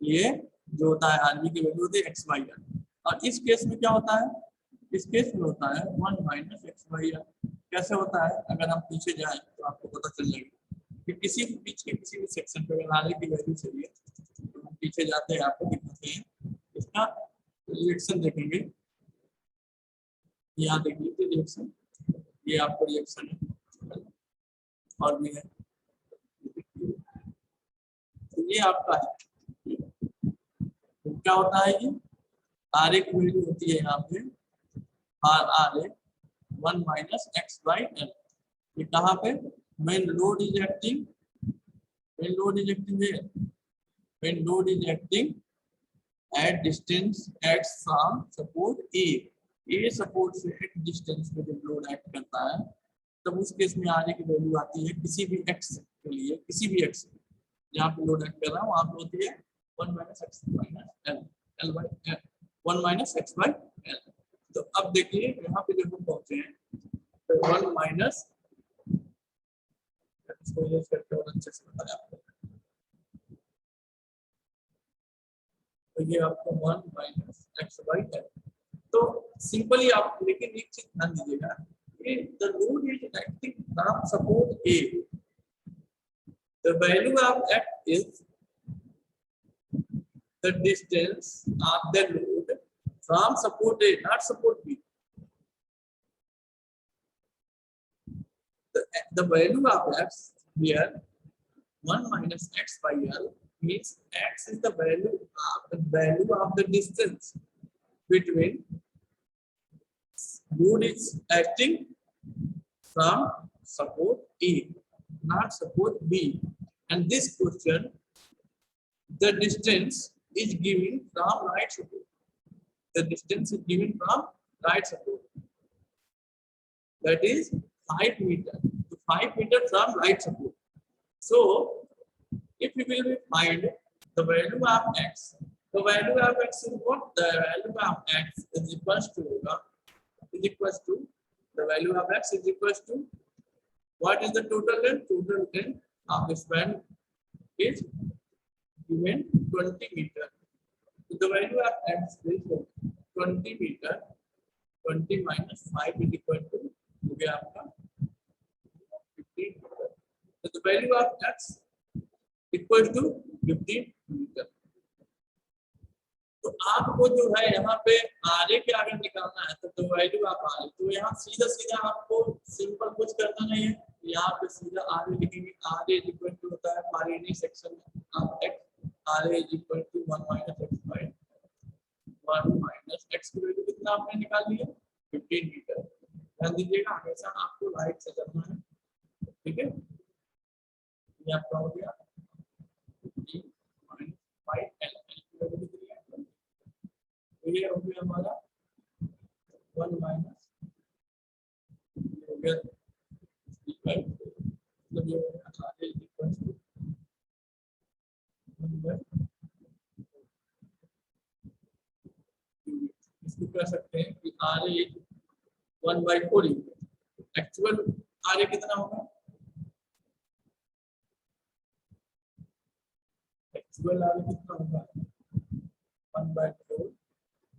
A: ये जो होता है आरबी की वैल्यू होती है एक्स वाई एल, और इस केस में क्या होता है, इस केस में होता है 1 माइनस एक्स वाई एल। कैसे होता है, अगर हम पीछे जाएं तो आपको पता चल जाएगा कि किसी भी बीच के किसी भी सेक्शन पे अगर आरए की वैल्यू चाहिए तो हम पीछे जाते हैं, आपको दिखाते हैं इसका रिएक्शन देखेंगे। यहाँ देखिए रिएक्शन, ये आपको रिएक्शन है और भी है, तो ये आपका है। तो क्या होता है, ये आरए की वैल्यू होती है यहाँ पे RA 1 minus X by L. ये कहाँ पे, when load is acting, when load is acting here, when load is acting at distance x from support a support से एक डिस्टेंस पे जब लोड एक्ट करता है तब उस केस में आने की वैल्यू आती है किसी भी एक्स के लिए, किसी भी एक्स जहाँ पे लोड एक्ट कर रहा है वहाँ पे होती है 1 minus x minus L, L by 1 minus X by L. तो अब देखिए यहाँ पे जब हम पहुंचे हैं तो 1 माइनस, इसको यूज करके और अच्छे से बताया आपको, तो ये आपका 1 माइनस एक्स बाई एल। तो सिंपली आप, लेकिन एक चीज ध्यान दीजिएगा, ये the load is acting from support A, the value of act is the distance of the load from support A, not support B. The value of x here 1 minus x by L means x is the value of the distance between load is acting from support A, not support B. And this question, the distance is given from right support. The distance is given from right support. That is 5 meter. 5 meter from right support. So, if we will find the value of x, the value of x is what? The value of x is equals to the value of x is equals to what is the total length? Total length of this span is given 20 meter. So the value of x is 20 meter. 20 minus 5 is equal to हो गया आपका 15 meter. So the value of x equals to 15 meter. तो आपको जो है यहाँ पे आरे के आगे निकालना है, तो वैल्यू आप आरे, तो यहाँ सीधा सीधा आपको सिंपल कुछ करना नहीं है, यहाँ पे सीधा आरे लिखेंगे। आरे इक्वल टू होता है हमारे इन्हीं सेक्शन में आप x RA equal to 1 minus x by 1 minus x की वैल्यू कितना आपने निकाल लिया 15 मीटर। ध्यान दीजिएगा हमेशा आपको राइट से करना है, ठीक है। ये आपका हो गया 15 माइनस 5 l की वैल्यू कितनी है, ये हो गया हमारा 1 माइनस हो गया मतलब ये आगे इक्वल टू 1 बाय, इसको कह सकते हैं कि R A 1 by 4। Actual R A कितना होगा, एक्चुअल आर ए कितना होगा 1 बाय 4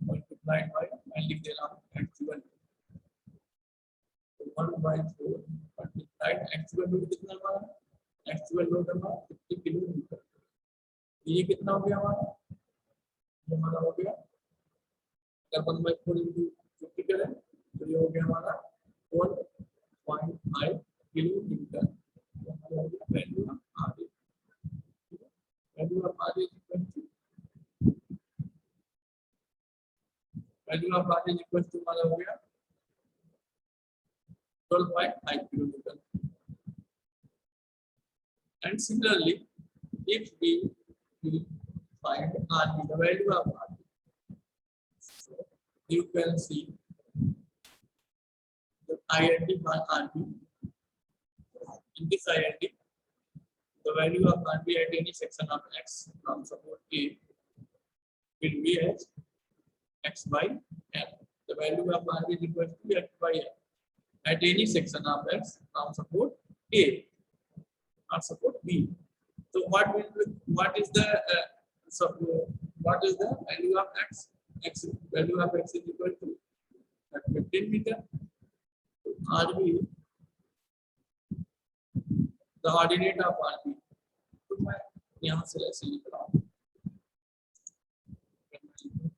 A: मल्टीप्लाइड बाय, मैं लिख दे रहा हूँ actual 1 by 4 multiplied actual load कितना हमारा, एक्चुअल लोड हमारा 50 किलोमीटर। ये कितना हो गया हमारा, ये हमारा हो गया अगर 1 बाय 4 इंटू 50 करें तो ये हो गया हमारा 1.5 किलोमीटर। हमारा हो गया value of R A, value of R A value of R equal to हमारा हो गया 12.5 kilometre. And similarly if we find RB, the value of RB, so you can see the IND by RB. In this IND, the value of RB at any section of X from support A will be as X by L. The value of RB is equal to X by L at any section of X from support A or support B. So what is the value of X? Value of X is equal to 15 meter. RB, the ordinate of RB. तो मैं यहाँ से ऐसे लिख रहा हूँ,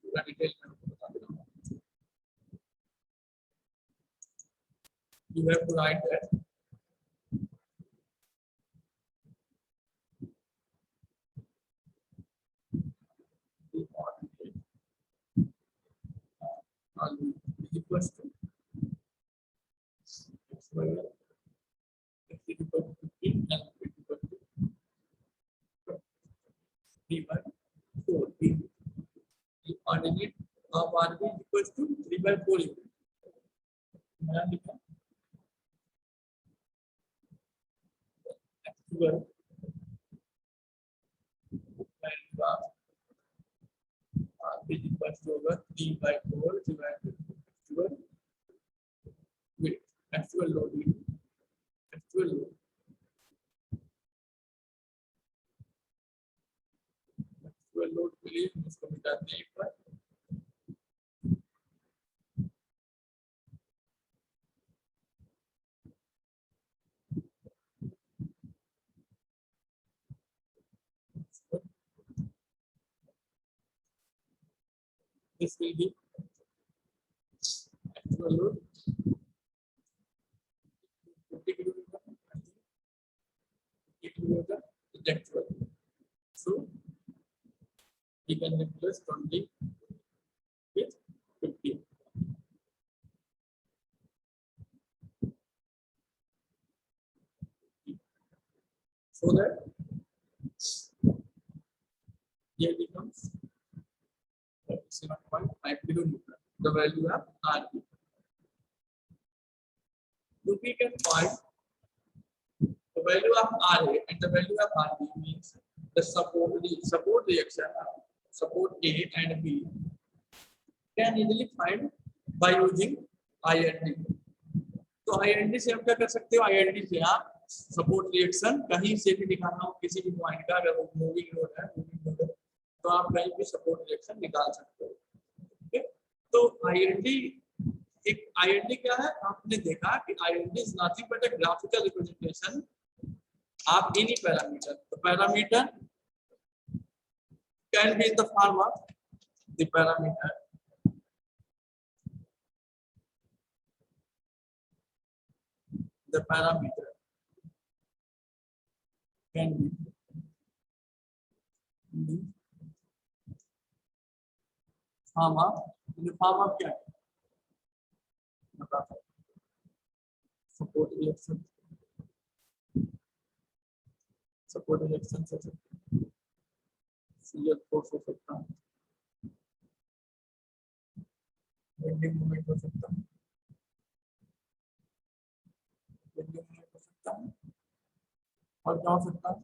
A: पूरा डिटेल में आपको बता दे रहा हूँ। You have to write that the ordinate RB is equal to X by L, X is equal to 15 and X is equal to 3 by 4. The ordinate of RB is equal to 3 by 4 unit. मैं लिखा actual value of RB is equal to over 3 by 4 divided by actual weight, actual load, actual load, actual load के लिए हम इसको मिटाते हैं एक बार। This will be actual load 50 kilometer, 50 kilometer is actual. So we can replace 20 with 50. So that here becomes 7.5 kilometer, the value of RB. So we can find the value of RA and the value of RB means the support reaction, support A and B can easily find by using IND. तो IND से आप क्या कर सकते हो, IND से आप सपोर्ट रिएक्शन कहीं से भी निकालना हो, किसी भी पॉइंट का, अगर वो मूविंग लोड है तो आप कहीं भी सपोर्ट रिएक्शन निकाल सकते हो। ठीक है, तो IND क्या है, आपने देखा कि IND is nothing but a graphical representation of any parameter. तो parameter can be in the form of the parameter can be in the form of क्या है, बताता हूँ, सपोर्ट रिएक्शन से शियर फोर्स हो सकता है, बेंडिंग मोमेंट हो सकता है, और क्या हो सकता है,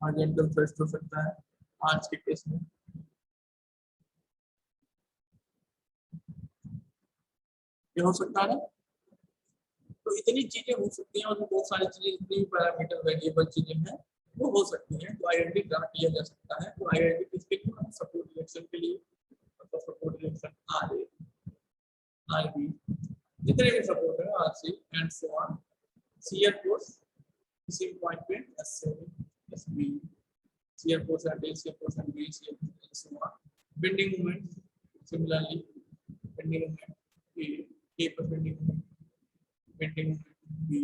A: हॉरिजॉन्टल थ्रस्ट हो सकता है आज के केस में। क्या हो सकता है, तो इतनी चीजें हो सकती हैं और बहुत सारी चीजें, जितनी पैरामीटर वेरिएबल चीजें हैं वो हो सकती हैं। तो आईएनडी ड्रा किया जा सकता है। तो आईएनडी किसके लिए, सपोर्ट रिएक्शन के लिए, मतलब सपोर्ट रिएक्शन आरए, आरबी, जितने भी सपोर्ट है, RC and so on, shear force किसी भी पॉइंट पे SA, SB, shear force at A, shear force at B, shear force and so on, bending moment, similarly bending moment A पर bending moment, bending moment B,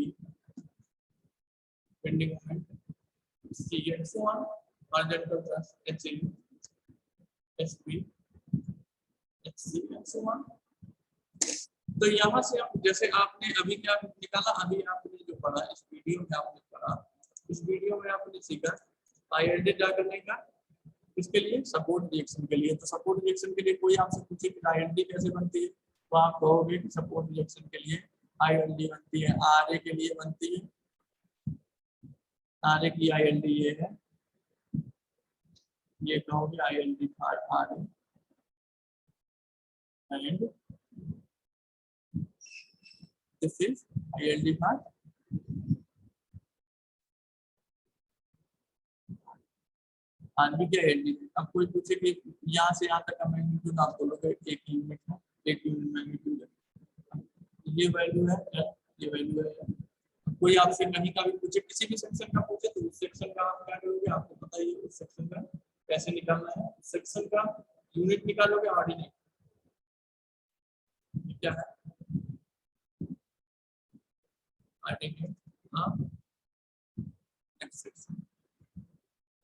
A: bending moment C and so on, horizontal thrust HA, SB, HC and so on. तो यहाँ से आप, जैसे आपने अभी क्या निकाला, अभी आपने जो पढ़ा इस वीडियो में, आपने पढ़ा इस वीडियो में आपने सीखा आईएनडी ड्रा करने का, इसके लिए सपोर्ट रिएक्शन के लिए। तो सपोर्ट रिएक्शन के लिए कोई आपसे पूछे कि आईएनडी कैसे बनती है, तो आप कहोगे कि सपोर्ट रिएक्शन के लिए आईएनडी बनती है, आरए के लिए बनती है, आरए की आईएनडी ये है, ये कहोगे IND RA and this is ILD part, RB क्या ILD है। अब कोई पूछे कि यहाँ से यहाँ तक का मैग्नीट्यूड, आप बोलोगे एक यूनिट है, एक यूनिट मैग्नीट्यूड है, ये वैल्यू है, ये वैल्यू है। कोई आपसे कहीं का भी पूछे, किसी भी सेक्शन का पूछे, तो उस सेक्शन का आप क्या करोगे, आपको पता ही है उस सेक्शन का कैसे निकालना है। सेक्शन का यूनिट निकालोगे, ऑर्डिनेट क्या है,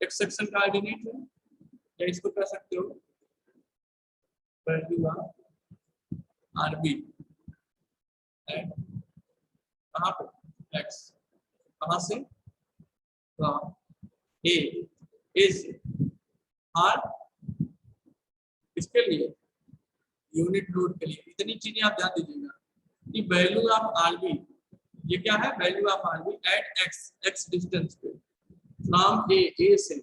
A: एक्स सेक्शन का ऑर्डिनेट है, या इसको कह सकते हो वैल्यू ऑफ आरबी एंड कहाँ पे एक्स, कहाँ से, ए से आर, इसके लिए यूनिट लोड के लिए। इतनी चीजें आप ध्यान दीजिएगा कि वैल्यू ऑफ आरबी, ये क्या है, value of RB at X distance पे फ्रॉम ए से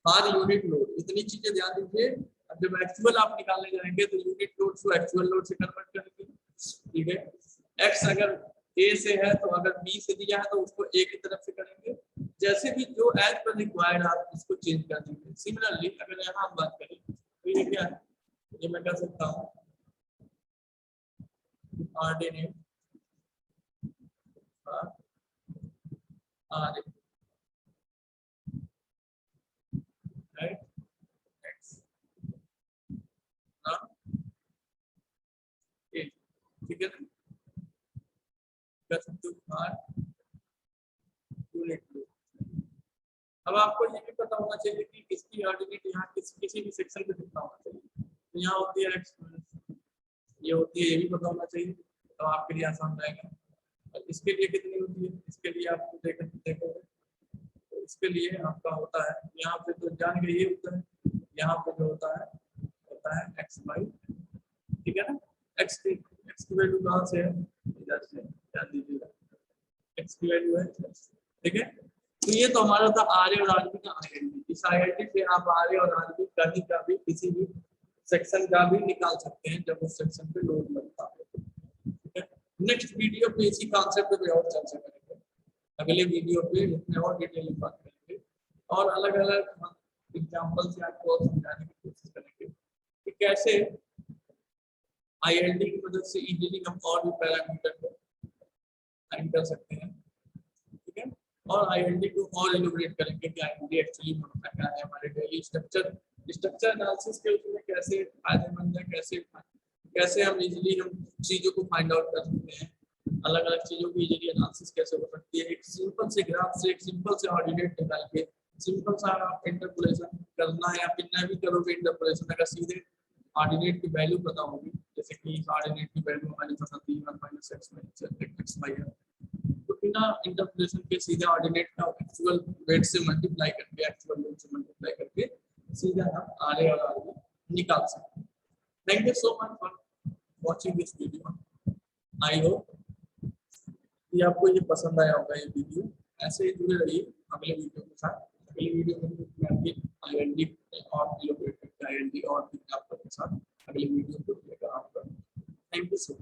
A: हर यूनिट लोड, इतनी चीजें ध्यान दीजिए। अब जब एक्चुअल आप निकालने जाएंगे तो यूनिट लोड को एक्चुअल लोड से कन्वर्ट करेंगे, ठीक है। एक्स अगर ए से है तो अगर बी से दिया है तो उसको ए की तरफ से करेंगे, जैसे भी जो एज पर रिक्वायर्ड आप इसको चेंज कर दीजिए। सिमिलरली अगर यहाँ हम बात करें तो ये क्या है, ये मैं कर सकता हूँ ऑर्डिनेट राइट एक्स ठीक है ना, कर सकते हो अब आपको ये भी पता होना चाहिए कि इसकी ऑर्डिनेट यहाँ किसी भी सेक्शन पे कितना होना चाहिए। तो यहाँ होती है एक्स, ये होती है, ये भी पता होना चाहिए, तो आपके लिए आसान रहेगा। और इसके लिए कितनी होती है, इसके लिए आपको देखोगे तो इसके लिए आपका होता है यहाँ पे तो जान के ये होता है, यहाँ पे जो होता है एक्स बाई, ठीक है ना। एक्स की वैल्यू कहाँ से है, इधर से ध्यान दीजिएगा, एक्स की वैल्यू है, ठीक है। तो ये तो हमारा था आर ए और आर बी का आईएलटी। इस आईएलटी से आप आर ए और आर बी कहीं का भी किसी भी सेक्शन का भी निकाल सकते हैं जब उस सेक्शन पे लोड लगता है, ठीक है। नेक्स्ट वीडियो पे इसी कॉन्सेप्ट पे और चर्चा करेंगे, अगले वीडियो पे इसमें और डिटेल में बात करेंगे और अलग अलग एग्जाम्पल से आपको और समझाने की कोशिश करेंगे कि कैसे आईएलटी की मदद से इजीली हम और भी पैरामीटर को फाइंड कर सकते हैं, ठीक है। और आईएलटी को और इलैबोरेट करेंगे कि आईएलटी एक्चुअली होता क्या है, हमारे डेली स्ट्रक्चर एनालिसिस के उसमें कैसे फायदेमंद है, कैसे हम इजीली हम चीजों को फाइंड आउट कर सकते हैं, अलग अलग चीजों की इजीली एनालिसिस कैसे हो सकती है, एक सिंपल से ग्राफ से एक सिंपल से ऑर्डिनेट निकाल के सिंपल सा आप इंटरपोलेशन करना है या फिर ना भी करोगे इंटरपोलेशन, अगर सीधे ऑर्डिनेट की वैल्यू पता होगी, जैसे कि ऑर्डिनेट की वैल्यू हमारी पता थी 1 - x - x, तो बिना इंटरपोलेशन के सीधे ऑर्डिनेट का एक्चुअल वेट से मल्टीप्लाई करके एक्चुअल वेट से मल्टीप्लाई करके सीधा हम आर ए और आर बी निकाल सकते हैं। Thank you so much for watching this video. I hope कि आपको ये पसंद आया होगा ये वीडियो, ऐसे ही जुड़े रहिए अगले वीडियो के साथ। अगले वीडियो में मैं आईएलटी और इलैबोरेट करके आईएलटी और एग्जांपल के साथ अगले वीडियो को लेकर आपका। Thank you so much.